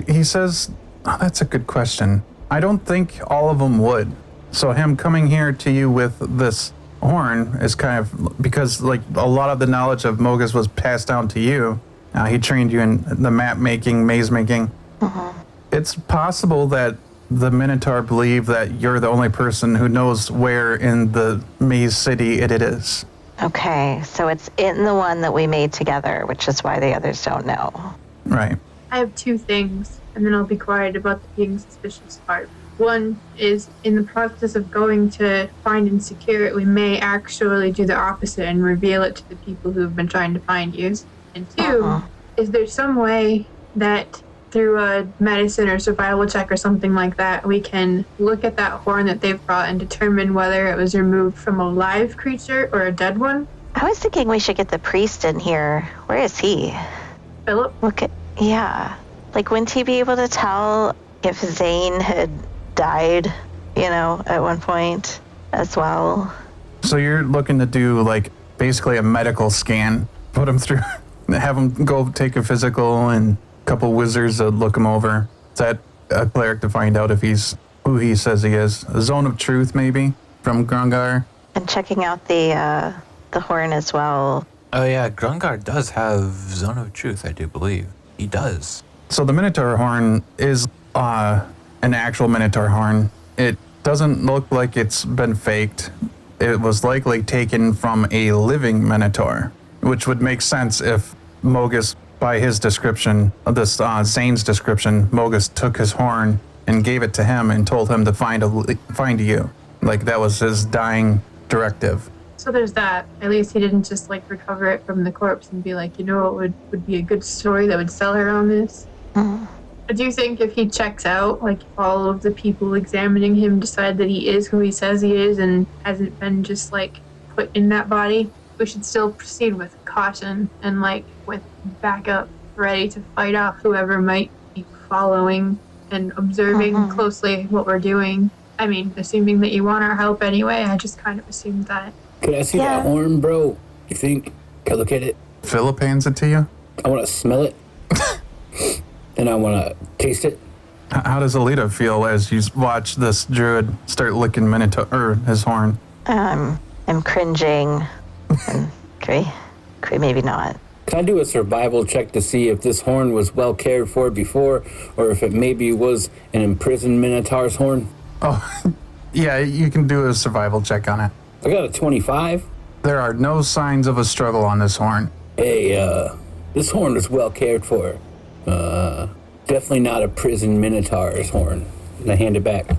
He says, oh, that's a good question. I don't think all of them would. So him coming here to you with this horn is kind of, because, like, a lot of the knowledge of Mogus was passed down to you. He trained you in the map making, maze making. Mm-hmm. It's possible that the Minotaur believe that you're the only person who knows where in the maze city it is.
Okay, so it's in the one that we made together, which is why the others don't know.
Right.
I have two things, and then I'll be quiet about the being suspicious part. One is, in the process of going to find and secure it, we may actually do the opposite and reveal it to the people who have been trying to find you. And two, is there some way that through a medicine or survival check or something like that, we can look at that horn that they've brought and determine whether it was removed from a live creature or a dead one?
I was thinking we should get the priest in here. Where is he?
Philip?
Yeah. Like, wouldn't he be able to tell if Zane had died, at one point as well?
So you're looking to do, like, basically a medical scan, put him through, have him go take a physical and couple wizards to look him over. Set a cleric to find out if he's who he says he is. A zone of truth, maybe, from Grungar.
And checking out the horn as well.
Oh yeah, Grungar does have Zone of Truth, I do believe. He does.
So the Minotaur horn is an actual Minotaur horn. It doesn't look like it's been faked. It was likely taken from a living Minotaur, which would make sense if Mogus, by his description, this Zane's description, Mogus took his horn and gave it to him and told him to find you. Like that was his dying directive.
So there's that. At least he didn't just like recover it from the corpse and be like, you know what would be a good story that would sell her on this? I do think if he checks out, like if all of the people examining him decide that he is who he says he is and hasn't been just like put in that body, we should still proceed with caution and like with backup ready to fight off whoever might be following and observing closely what we're doing. I mean, assuming that you want our help anyway, I just kind of assumed that.
Could I see that horn, bro? You think? Can I look at it?
Philip hands it to you.
I want to smell it. And I want to taste it.
How does Olita feel as you watch this druid start licking his horn?
I'm cringing. Okay, maybe not.
Can I do a survival check to see if this horn was well cared for before, or if it maybe was an imprisoned Minotaur's horn?
Oh, yeah, you can do a survival check on it.
I got a 25.
There are no signs of a struggle on this horn.
Hey, this horn is well cared for. Definitely not a prison Minotaur's horn. And I hand it back. And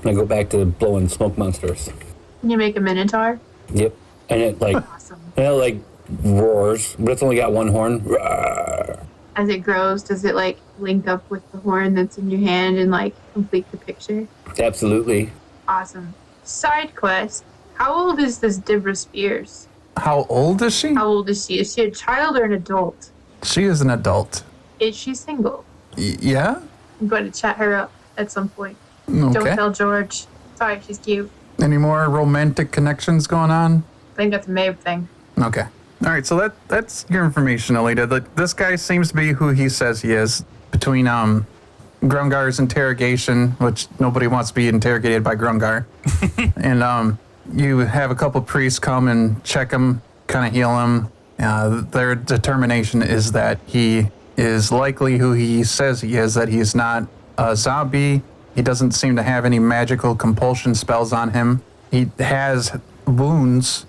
I go back to blowing smoke monsters.
Can you make a minotaur?
Yep. And it
Awesome.
roars, but it's only got one horn. Roar.
As it grows, does it like link up with the horn that's in your hand and like complete the picture?
Absolutely.
Awesome. Side quest. How old is this Dibra Spears?
How old is she?
How old is she? Is she a child or an adult?
She is an adult.
Is she single?
Yeah?
I'm going to chat her up at some point.
Okay.
Don't tell George. Sorry, she's cute.
Any more romantic connections going on?
I think that's a Mhaeve thing.
Okay. All right, so that's your information, Olita. This guy seems to be who he says he is. Between Grungar's interrogation, which nobody wants to be interrogated by Grungar, and you have a couple priests come and check him, kind of heal him. Their determination is that he is likely who he says he is, that he's not a zombie. He doesn't seem to have any magical compulsion spells on him. He has wounds,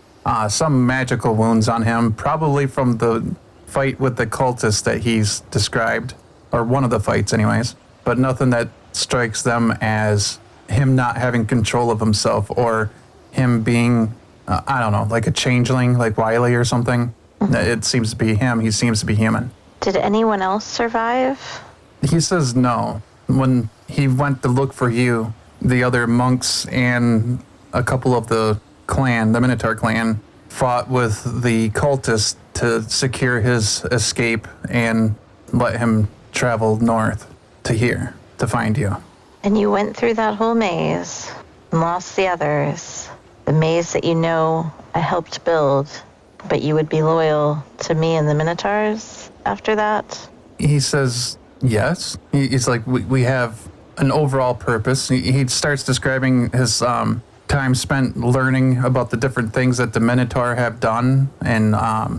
some magical wounds on him, probably from the fight with the cultist that he's described, or one of the fights anyways, but nothing that strikes them as him not having control of himself or him being, I don't know, like a changeling, like Wiley or something. It seems to be him. He seems to be human.
Did anyone else survive?
He says no. When he went to look for you, the other monks and a couple of the clan, the Minotaur clan, fought with the cultists to secure his escape and let him travel north to here to find you.
And you went through that whole maze and lost the others. The maze that you know I helped build, but you would be loyal to me and the Minotaurs after that?
He says yes. He's like, we have an overall purpose. He starts describing his time spent learning about the different things that the Minotaur have done and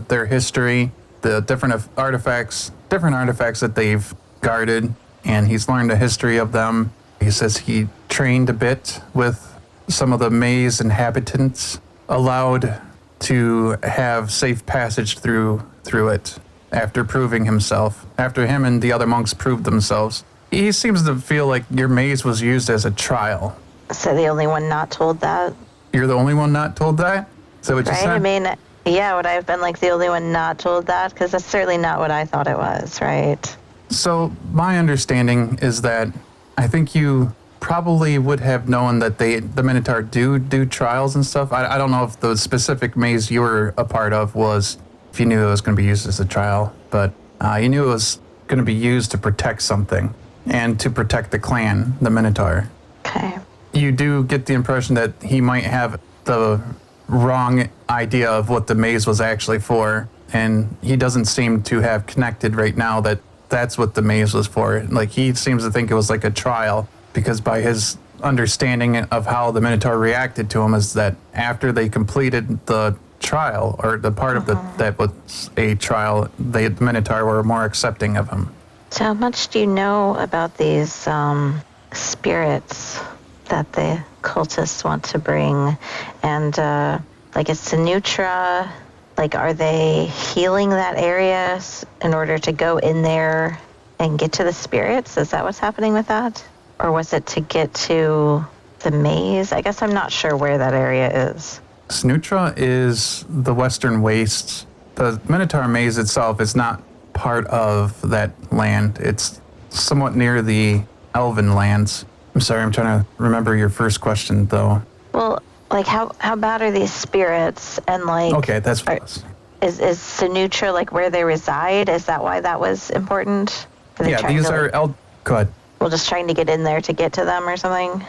their history, the different artifacts that they've guarded, and he's learned the history of them. He says he trained a bit with some of the maze inhabitants, allowed to have safe passage through it after proving himself, after him and the other monks proved themselves. He seems to feel like your maze was used as a trial.
So the only one not told that?
You're the only one not told that? Is that what you
Right?
said?
I mean, yeah, would I have been like the only one not told that? Because that's certainly not what I thought it was, right?
So my understanding is that I think you probably would have known that the Minotaur do trials and stuff. I don't know if the specific maze you were a part of was, if you knew it was going to be used as a trial, but you knew it was going to be used to protect something and to protect the clan, the Minotaur.
Okay.
You do get the impression that he might have the wrong idea of what the maze was actually for, and he doesn't seem to have connected right now that that's what the maze was for. Like, he seems to think it was like a trial, because by his understanding of how the Minotaur reacted to him is that after they completed the trial, or the part of that was a trial, the Minotaur were more accepting of him.
So how much do you know about these spirits that the cultists want to bring? And like, is Sinutra, like, are they healing that area in order to go in there and get to the spirits? Is that what's happening with that? Or was it to get to the maze? I guess I'm not sure where that area is.
Sinutra is the Western Wastes. The Minotaur Maze itself is not part of that land. It's somewhat near the Elven lands. I'm sorry, I'm trying to remember your first question, though.
Well, like, how bad are these spirits? And, like...
Okay, that's what it was.
Is Sinutra, like, where they reside? Is that why that was important?
Yeah, these are... Go ahead.
Well, just trying to get in there to get to them or something?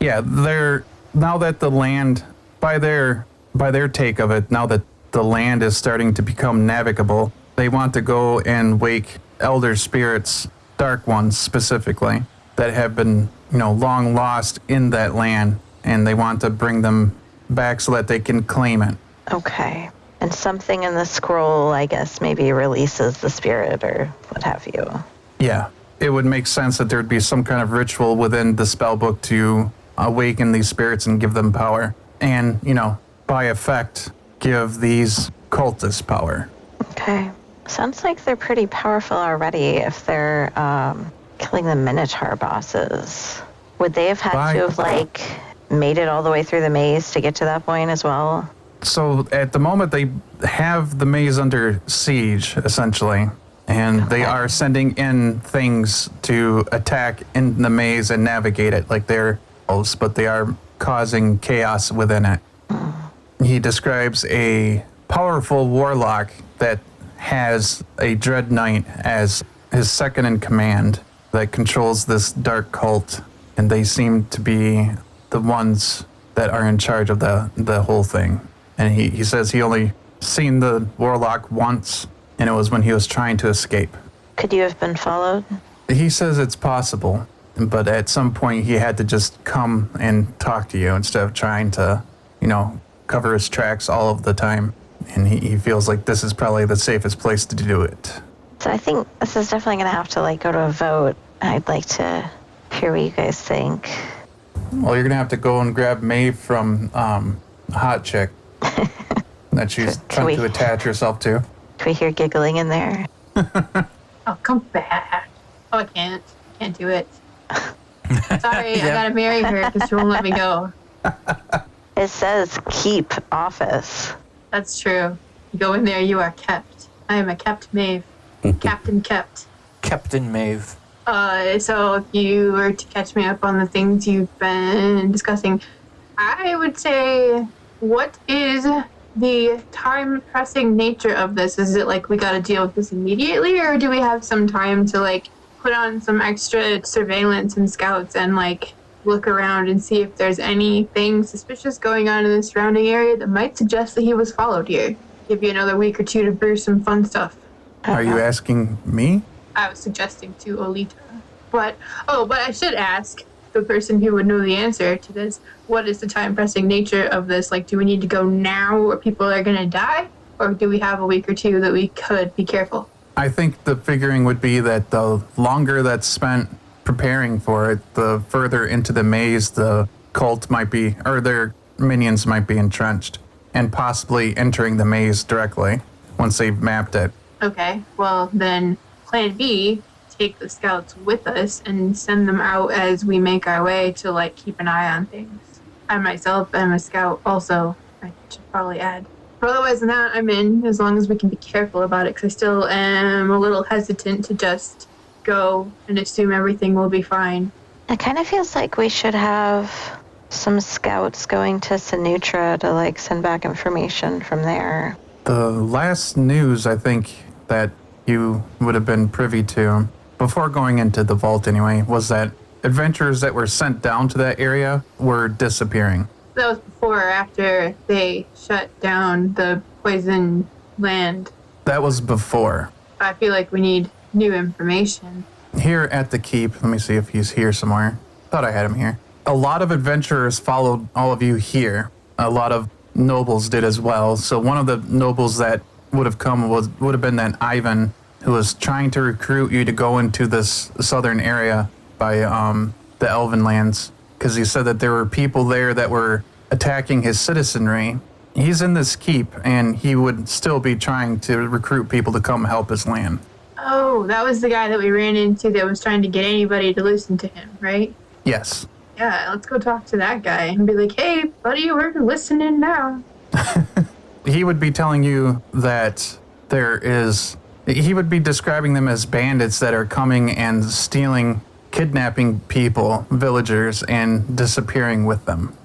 Yeah, they're... Now that the land... By their take of it, now that the land is starting to become navigable, they want to go and wake elder spirits, dark ones specifically, that have been, long lost in that land, and they want to bring them back so that they can claim it.
Okay. And something in the scroll, I guess, maybe releases the spirit or what have you.
Yeah. It would make sense that there'd be some kind of ritual within the spellbook to awaken these spirits and give them power. And, by effect, give these cultists power.
Okay. Sounds like they're pretty powerful already if they're killing the Minotaur bosses. Would they have had to have, made it all the way through the maze to get to that point as well?
So at the moment, they have the maze under siege, essentially. And they are sending in things to attack in the maze and navigate it, like they're elves, but they are causing chaos within it. He describes a powerful warlock that has a Dread Knight as his second in command that controls this dark cult, and they seem to be the ones that are in charge of the whole thing. And he says he only seen the warlock once, and it was when he was trying to escape.
Could you have been followed?
He says it's possible, but at some point he had to just come and talk to you instead of trying to, cover his tracks all of the time. And he feels like this is probably the safest place to do it.
So I think this is definitely going to have to, go to a vote. I'd like to hear what you guys think.
Well, you're going to have to go and grab Mhaeve from Hot Chick that she's trying to attach herself to.
Can we hear giggling in there?
Oh, come back. Oh, I can't. I can't do it. Sorry, I gotta marry her because she won't let me go.
It says keep office.
That's true. You go in there, you are kept. I am a kept Mhaeve. Captain kept.
Captain Mhaeve.
So if you were to catch me up on the things you've been discussing, I would say, what is the time-pressing nature of this? Is it we gotta deal with this immediately, or do we have some time to, put on some extra surveillance and scouts and, look around and see if there's anything suspicious going on in the surrounding area that might suggest that he was followed here? Give you another week or two to brew some fun stuff.
Are you asking me?
I was suggesting to Olita. But I should ask the person who would know the answer to this, what is the time-pressing nature of this? Do we need to go now or people are going to die? Or do we have a week or two that we could be careful?
I think the figuring would be that the longer that's spent preparing for it, the further into the maze the cult might be, or their minions might be entrenched, and possibly entering the maze directly once they've mapped it.
Okay, well then plan B, take the scouts with us and send them out as we make our way to keep an eye on things. I myself am a scout also, I should probably add. But otherwise than that, I'm in, as long as we can be careful about it, because I still am a little hesitant to just go and assume everything will be fine.
It kind of feels like we should have some scouts going to Sinutra to send back information from there.
The last news I think that you would have been privy to, before going into the vault anyway, was that adventurers that were sent down to that area were disappearing.
That was before or after they shut down the poison land.
That was before.
I feel like we need new information.
Here at the keep, let me see if he's here somewhere. Thought I had him here. A lot of adventurers followed all of you here. A lot of nobles did as well. So one of the nobles that would have come would have been that Ivan, who was trying to recruit you to go into this southern area by the Elven lands, because he said that there were people there that were attacking his citizenry. He's in this keep, and he would still be trying to recruit people to come help his land.
Oh, that was the guy that we ran into that was trying to get anybody to listen to him, right?
Yes.
Yeah, let's go talk to that guy and be like, hey, buddy, we're listening now.
He would be telling you that he would be describing them as bandits that are coming and kidnapping people, villagers, and disappearing with them.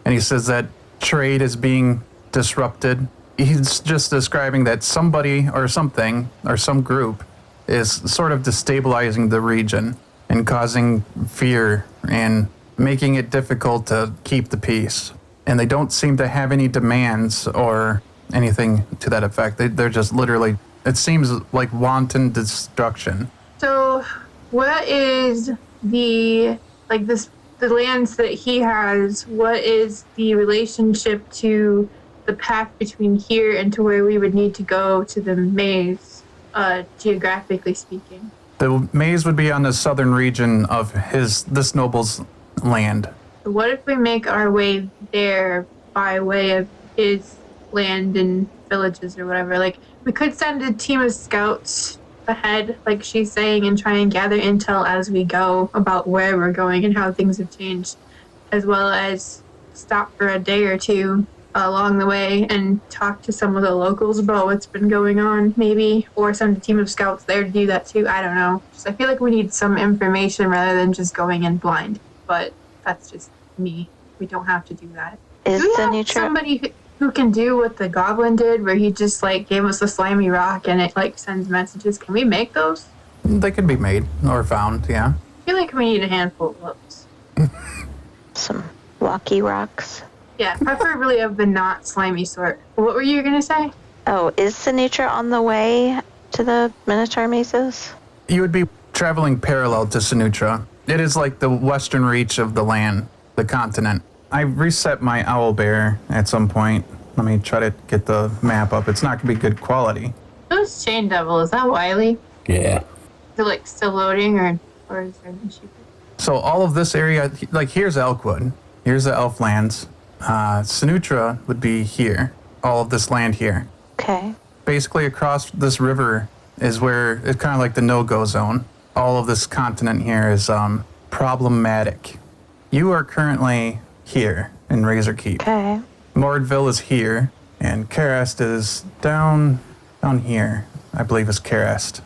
And he says that trade is being disrupted. He's just describing that somebody or something or some group is sort of destabilizing the region and causing fear and making it difficult to keep the peace. And they don't seem to have any demands or anything to that effect. They're just literally, it seems like wanton destruction.
So what is the lands that he has, what is the relationship to the path between here and to where we would need to go to the maze, geographically speaking?
The maze would be on the southern region of this noble's land.
What if we make our way there by way of his land and villages or whatever? Like, we could send a team of scouts ahead, like she's saying, and try and gather intel as we go about where we're going and how things have changed, as well as stop for a day or two along the way and talk to some of the locals about what's been going on, maybe, or send a team of scouts there to do that too. I don't know. I feel like we need some information rather than just going in blind, but that's just me. We don't have to do that.
Is
do we
the
have
neutral
somebody who can do what the goblin did, where he just gave us a slimy rock and it sends messages? Can we make those?
They can be made or found, yeah.
I feel like we need a handful of those.
some walkie rocks?
Yeah, preferably of the not slimy sort. What were you gonna say?
Oh, is Sinitra on the way to the Minotaur Mesas?
You would be traveling parallel to Sinutra. It is like the western reach of the land, the continent. I reset my owlbear at some point. Let me try to get the map up. It's not going to be good quality.
Who's Chain Devil? Is that Wiley?
Yeah.
Is it still loading or is there an issue?
So all of this area, here's Elkwood. Here's the elf lands. Sinutra would be here. All of this land here.
Okay.
Basically across this river is where it's kind of like the no-go zone. All of this continent here is problematic. You are currently here in Razor Keep.
Okay.
Mordville is here, and Karest is down here. I believe is Karest.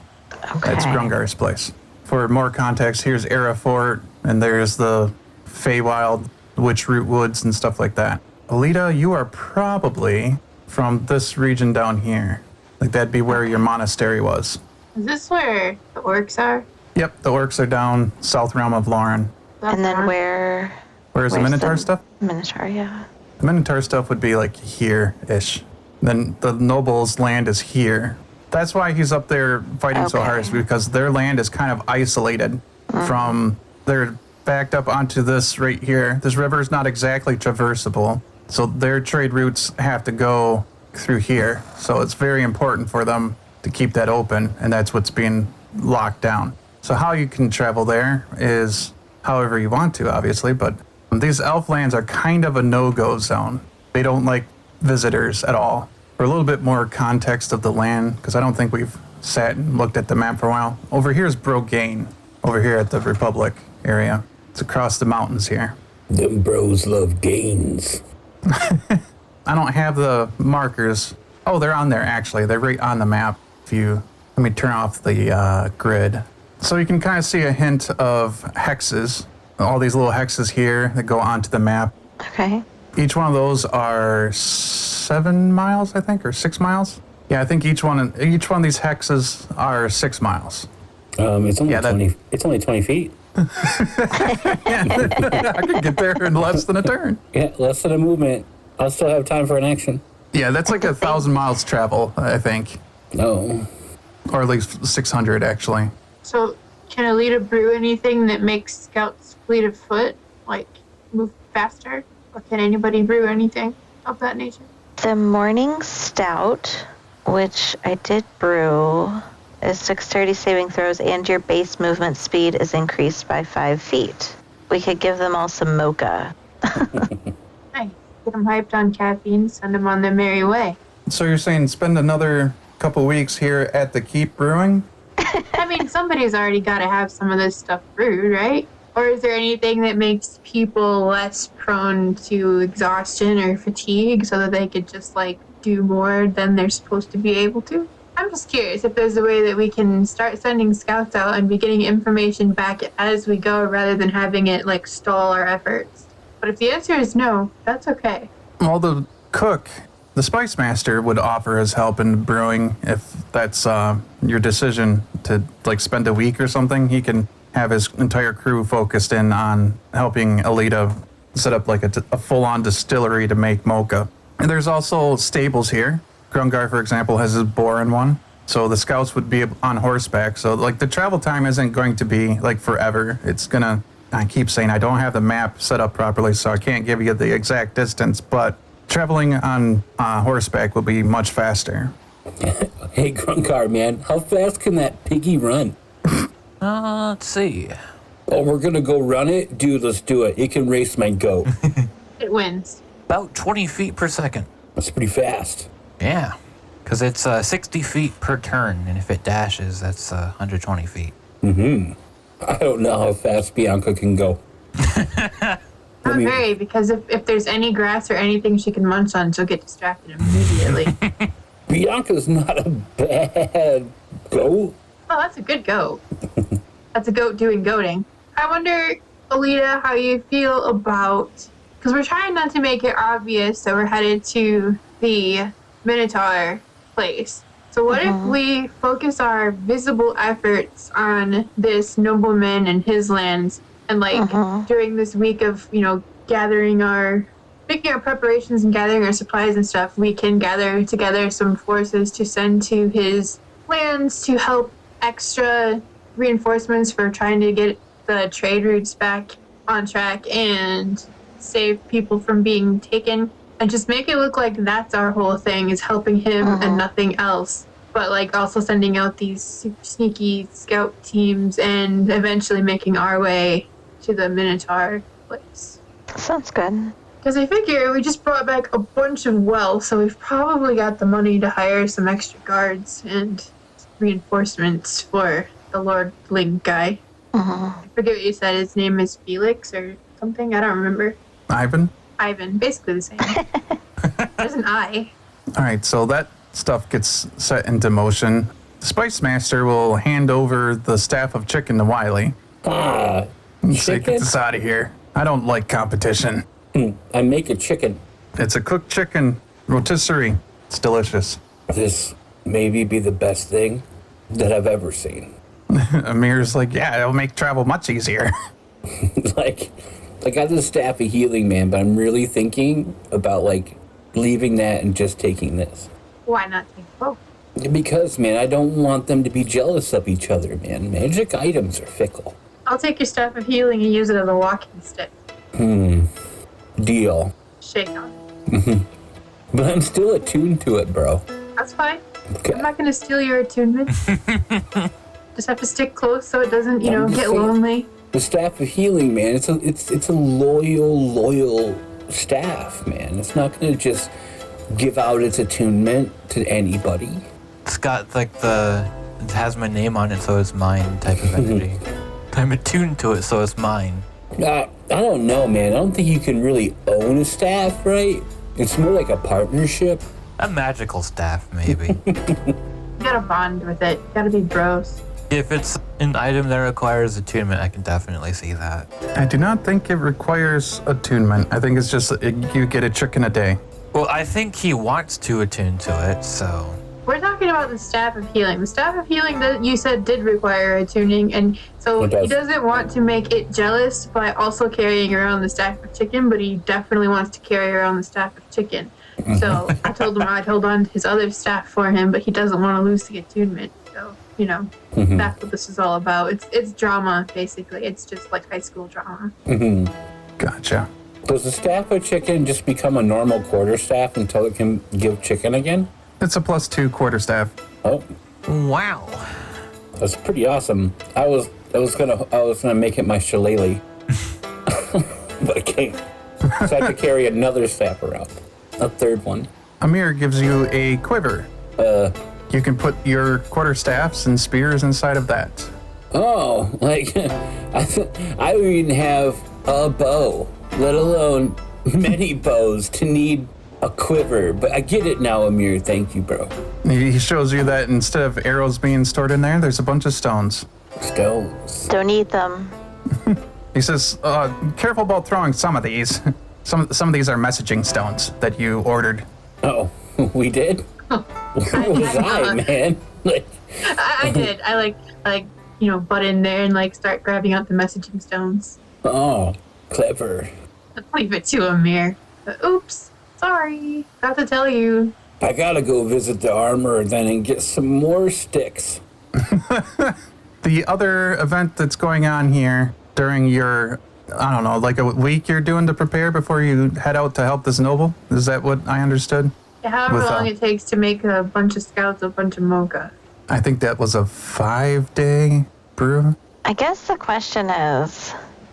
Okay.
That's Grungar's place. For more context, here's Era Fort, and there's the Feywild, Witchroot Woods, and stuff like that. Olita, you are probably from this region down here. That'd be where your monastery was.
Is this where the orcs are?
Yep, the orcs are down South Realm of Lauren.
And then where's
Where's the Minotaur stuff?
Minotaur, yeah.
The Minotaur stuff would be here-ish. Then the noble's land is here. That's why he's up there fighting so hard, is because their land is kind of isolated from, they're backed up onto this right here. This river is not exactly traversable, so their trade routes have to go through here. So it's very important for them to keep that open, and that's what's being locked down. So how you can travel there is however you want to, obviously, but these elf lands are kind of a no-go zone. They don't like visitors at all. For a little bit more context of the land, because I don't think we've sat and looked at the map for a while. Over here is Brogane, over here at the Republic area. It's across the mountains here.
Them bros love gains.
I don't have the markers. Oh, they're on there, actually. They're right on the map. Let me turn off the grid. So you can kind of see a hint of hexes. All these little hexes here that go onto the map.
Okay.
Each one of those are 7 miles, I think, or 6 miles. Yeah, I think each one of these hexes are 6 miles.
It's only 20 feet.
I could get there in less than a turn.
Yeah, less than a movement. I'll still have time for an action.
Yeah, that's like 1,000 miles travel, I think.
No.
or at least 600 actually.
So, can Olita brew anything that makes Scout's fleet of foot, like, move faster? Or can anybody brew anything of that nature?
The morning stout, which I did brew, is dexterity saving throws, and your base movement speed is increased by 5 feet. We could give them all some mocha.
Nice. Get them hyped on caffeine, send them on their merry way.
So you're saying spend another couple weeks here at the Keep Brewing?
I mean, somebody's already got to have some of this stuff brewed, right? Or is there anything that makes people less prone to exhaustion or fatigue so that they could just, like, do more than they're supposed to be able to? I'm just curious if there's a way that we can start sending scouts out and be getting information back as we go rather than having it, like, stall our efforts. But if the answer is no, that's okay.
Well, the cook, the Spice Master, would offer his help in brewing if that's your decision to, like, spend a week or something. He can have his entire crew focused in on helping Olita set up like a full-on distillery to make mocha. And there's also stables here. Grungar, for example, has his boar in one. So the scouts would be on horseback. So like the travel time isn't going to be like forever. It's gonna, I keep saying I don't have the map set up properly, so I can't give you the exact distance, but traveling on horseback will be much faster.
Hey, Grungar, man, how fast can that piggy run?
Let's see.
Oh, we're gonna go run it? Dude, let's do it. It can race my goat.
It wins.
About 20 feet per second.
That's pretty fast.
Yeah, because it's 60 feet per turn, and if it dashes, that's 120 feet.
I don't know how fast Bianca can go.
Not very, because if there's any grass or anything she can munch on, she'll get distracted immediately.
Bianca's not a bad goat.
Oh, that's a good goat. That's a goat doing goating. I wonder, Olita, how you feel about... Because we're trying not to make it obvious that we're headed to the Minotaur place. So what if we focus our visible efforts on this nobleman and his lands, and like during this week of, you know, making our preparations and gathering our supplies and stuff, we can gather together some forces to send to his lands to help extra reinforcements for trying to get the trade routes back on track and save people from being taken, and just make it look like that's our whole thing, is helping him and nothing else. But like also sending out these super sneaky scout teams and eventually making our way to the Minotaur place.
Sounds good.
Because I figure we just brought back a bunch of wealth, so we've probably got the money to hire some extra guards and reinforcements for the Lord Link guy. I forget what you said. His name is Felix or something. I don't remember.
Ivan?
Ivan. Basically the same. There's an I.
All right, so that stuff gets set into motion. The Spice Master will hand over the staff of chicken to Wiley.
Ah,
Say, get
chicken?
this out of here. I don't like competition.
I make a chicken.
It's a cooked chicken rotisserie. It's delicious.
This maybe be the best thing that I've ever seen.
Amir's like, yeah, it'll make travel much easier.
like, I got the staff of healing, man, but I'm really thinking about like leaving that and just taking this.
Why not take both?
Because, man, I don't want them to be jealous of each other, man. Magic items are fickle.
I'll take your staff of healing and use it as a walking stick.
Deal.
Shake on.
But I'm still attuned to it, bro.
That's fine.
Okay.
I'm not going to steal your attunement. Just have to stick close so it doesn't, you know,
I'm just
get
saying.
lonely.
The staff of healing, man, it's a loyal staff, man. It's not gonna just give out its attunement to anybody.
It's got like it has my name on it, so it's mine type of energy. I'm attuned to it, so it's mine.
I don't know, man. I don't think you can really own a staff, right? It's more like a partnership.
A magical staff, maybe.
You gotta bond with it. You gotta be bros.
If it's an item that requires attunement, I can definitely see that.
I do not think it requires attunement. I think it's just you get a chicken a day.
Well, I think he wants to attune to it, so...
We're talking about the staff of healing. The staff of healing that you said did require attuning, and so
It does.
he doesn't want to make it jealous by also carrying around the staff of chicken, but he definitely wants to carry around the staff of chicken. So I told him I'd hold on to his other staff for him, but he doesn't want to lose the attunement. So you know, that's what this is all about. It's drama, basically. It's just like high school drama.
Gotcha.
Does the staff of chicken just become a normal quarterstaff until it can give chicken again?
It's a +2 quarterstaff.
Oh,
Wow.
that's pretty awesome. I was gonna make it my shillelagh, but I can't. So I have to carry another staff around, a third one.
Amir gives you a quiver. You can put your quarterstaffs and spears inside of that.
Oh, like I don't even have a bow, let alone many bows to need a quiver. But I get it now, Amir. Thank you, bro.
He shows you that instead of arrows being stored in there, there's a bunch of stones.
Stones.
Don't eat them.
He says, careful about throwing some of these. Some of these are messaging stones that you ordered.
Oh, we did? Where was I, man? Like,
I did. I like butt in there and like start grabbing out the messaging stones.
oh, clever.
I'll leave it to Amir. Oops. Sorry. Got to tell you.
I gotta go visit the armorer then and get some more sticks.
The other event that's going on here during your, I don't know, like a week you're doing to prepare before you head out to help this noble? Is that what I understood?
However
With,
long it takes to make a bunch of scouts, a bunch of mocha.
I think that was a 5-day brew.
I guess the question is,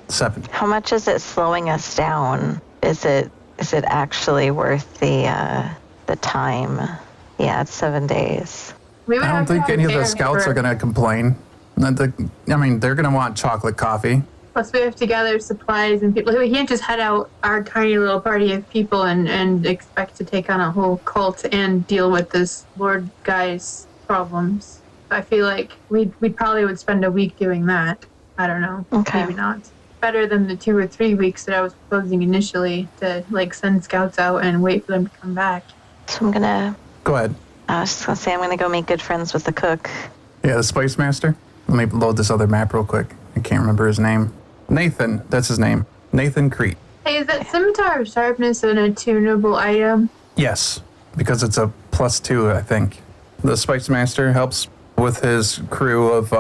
7.
how much is it slowing us down? Is it actually worth the time? Yeah, it's 7 days.
We would
I don't
have to
think any of the
prepare
scouts
for-
are going to complain. They're going to want chocolate coffee.
Plus, we have to gather supplies and people. We can't just head out our tiny little party of people and expect to take on a whole cult and deal with this Lord guy's problems. I feel like we probably would spend a week doing that. I don't know.
Okay.
Maybe not. Better than the 2 or 3 weeks that I was proposing initially to like send scouts out and wait for them to come back.
So I'm gonna.
Go ahead.
I was just gonna say I'm gonna go make good friends with the cook.
Yeah, the Spice Master. Let me load this other map real quick. I can't remember his name. Nathan, that's his name. Nathan Crete.
Hey, is that scimitar of sharpness an attunable item?
Yes, because it's a +2, I think. The Spice Master helps with his crew of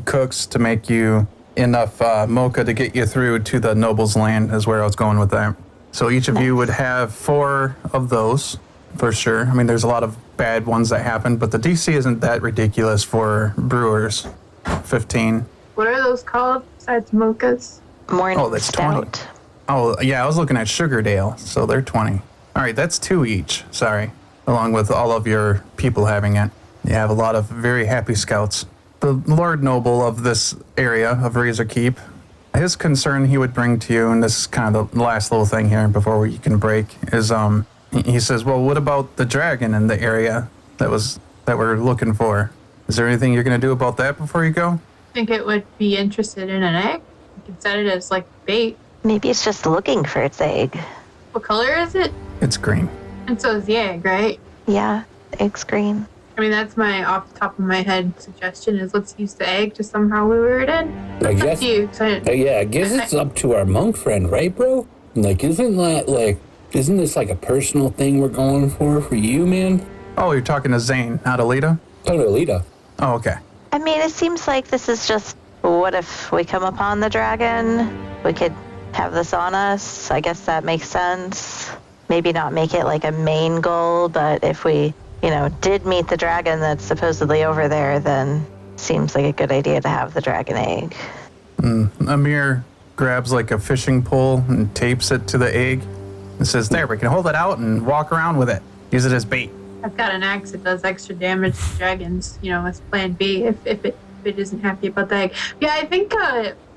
cooks to make you enough mocha to get you through to the noble's land, is where I was going with that. So each of you would have 4 of those, for sure. I mean, there's a lot of bad ones that happen, but the DC isn't that ridiculous for brewers. 15.
What are those called besides mochas?
Morning
Oh, that's 20.
stout.
Oh, yeah, I was looking at Sugardale, so they're 20. All right, that's 2 each, sorry, along with all of your people having it. You have a lot of very happy scouts. The Lord Noble of this area of Razor Keep, his concern he would bring to you, and this is kind of the last little thing here before you can break, is he says, well, what about the dragon in the area that we're looking for? Is there anything you're going to do about that before you go?
I think it would be interested in an egg. You could set it as like bait.
Maybe it's just looking for its egg.
What color is it?
It's green.
And so is the egg, right?
Yeah, egg's green.
I mean, that's my off the top of my head suggestion is let's use the egg to somehow lure it in.
I
It's up
guess.
to you. 'Cause
Yeah, I guess it's up to our monk friend, right, bro? Like, isn't this like a personal thing we're going for you, man?
Oh, you're talking to Zane, not Olita?
Talking to Olita.
Oh, okay.
I mean, it seems like this is just, what if we come upon the dragon? We could have this on us. I guess that makes sense. Maybe not make it like a main goal, but if we, did meet the dragon that's supposedly over there, then seems like a good idea to have the dragon egg.
Amir grabs like a fishing pole and tapes it to the egg and says, there, we can hold it out and walk around with it. Use it as bait.
I've got an axe that does extra damage to dragons, as plan B if it isn't happy about the egg. Yeah, I think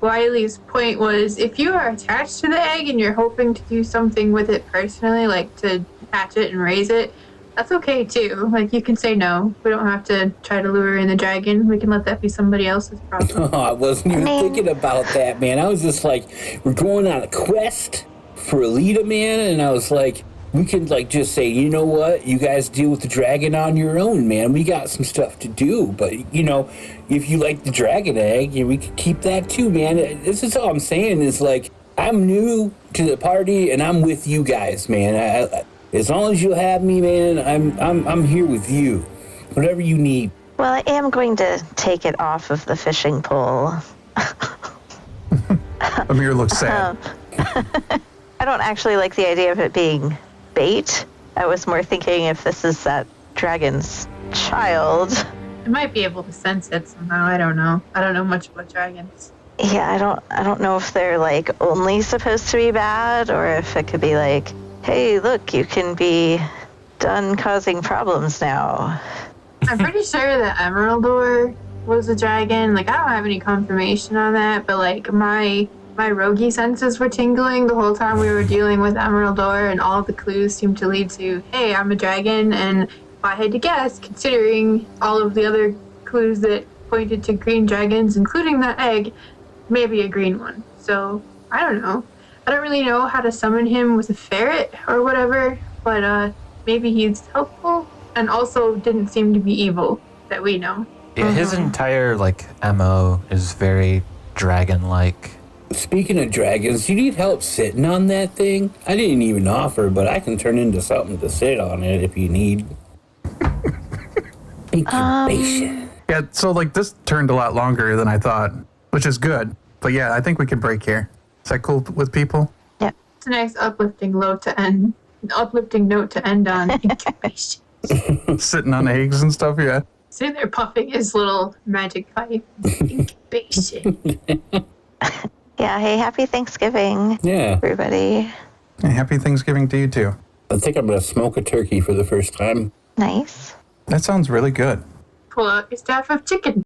Wiley's point was if you are attached to the egg and you're hoping to do something with it personally, like to hatch it and raise it, that's okay too. Like you can say no. We don't have to try to lure in the dragon. We can let that be somebody else's problem.
Oh, I wasn't even thinking about that, man. I was just like, we're going on a quest for Olita, man, and I was like, we could like just say, you know what, you guys deal with the dragon on your own, man. We got some stuff to do, but if you like the dragon egg, we could keep that too, man. This is all I'm saying is like, I'm new to the party and I'm with you guys, man. As long as you'll have me, man, I'm here with you. Whatever you need.
Well, I am going to take it off of the fishing pole.
Amir looks sad.
I don't actually like the idea of it being bait. I was more thinking if this is that dragon's child.
I might be able to sense it somehow. I don't know. I don't know much about dragons.
Yeah, I don't know if they're like only supposed to be bad or if it could be like, hey, look, you can be done causing problems now.
I'm pretty sure that Emeraldor was a dragon. Like, I don't have any confirmation on that, but like my roguey senses were tingling the whole time we were dealing with Emeraldor, and all the clues seemed to lead to, hey, I'm a dragon. And if I had to guess, considering all of the other clues that pointed to green dragons, including that egg, maybe a green one. So I don't know. I don't really know how to summon him with a ferret or whatever, but maybe he's helpful and also didn't seem to be evil that we know.
Yeah, his entire like MO is very dragon-like.
Speaking of dragons, you need help sitting on that thing? I didn't even offer, but I can turn into something to sit on it if you need. Incubation.
Yeah, so like this turned a lot longer than I thought, which is good. But yeah, I think we can break here. Is that cool with people?
Yeah.
It's a nice uplifting note to end on. Incubation.
Sitting on eggs and stuff, yeah.
Sitting there puffing his little magic pipe. Incubation.
Yeah, hey, happy Thanksgiving,
Yeah.
everybody.
And happy Thanksgiving to you too.
I think I'm going to smoke a turkey for the first time.
Nice.
That sounds really good.
Pull out your staff of chicken.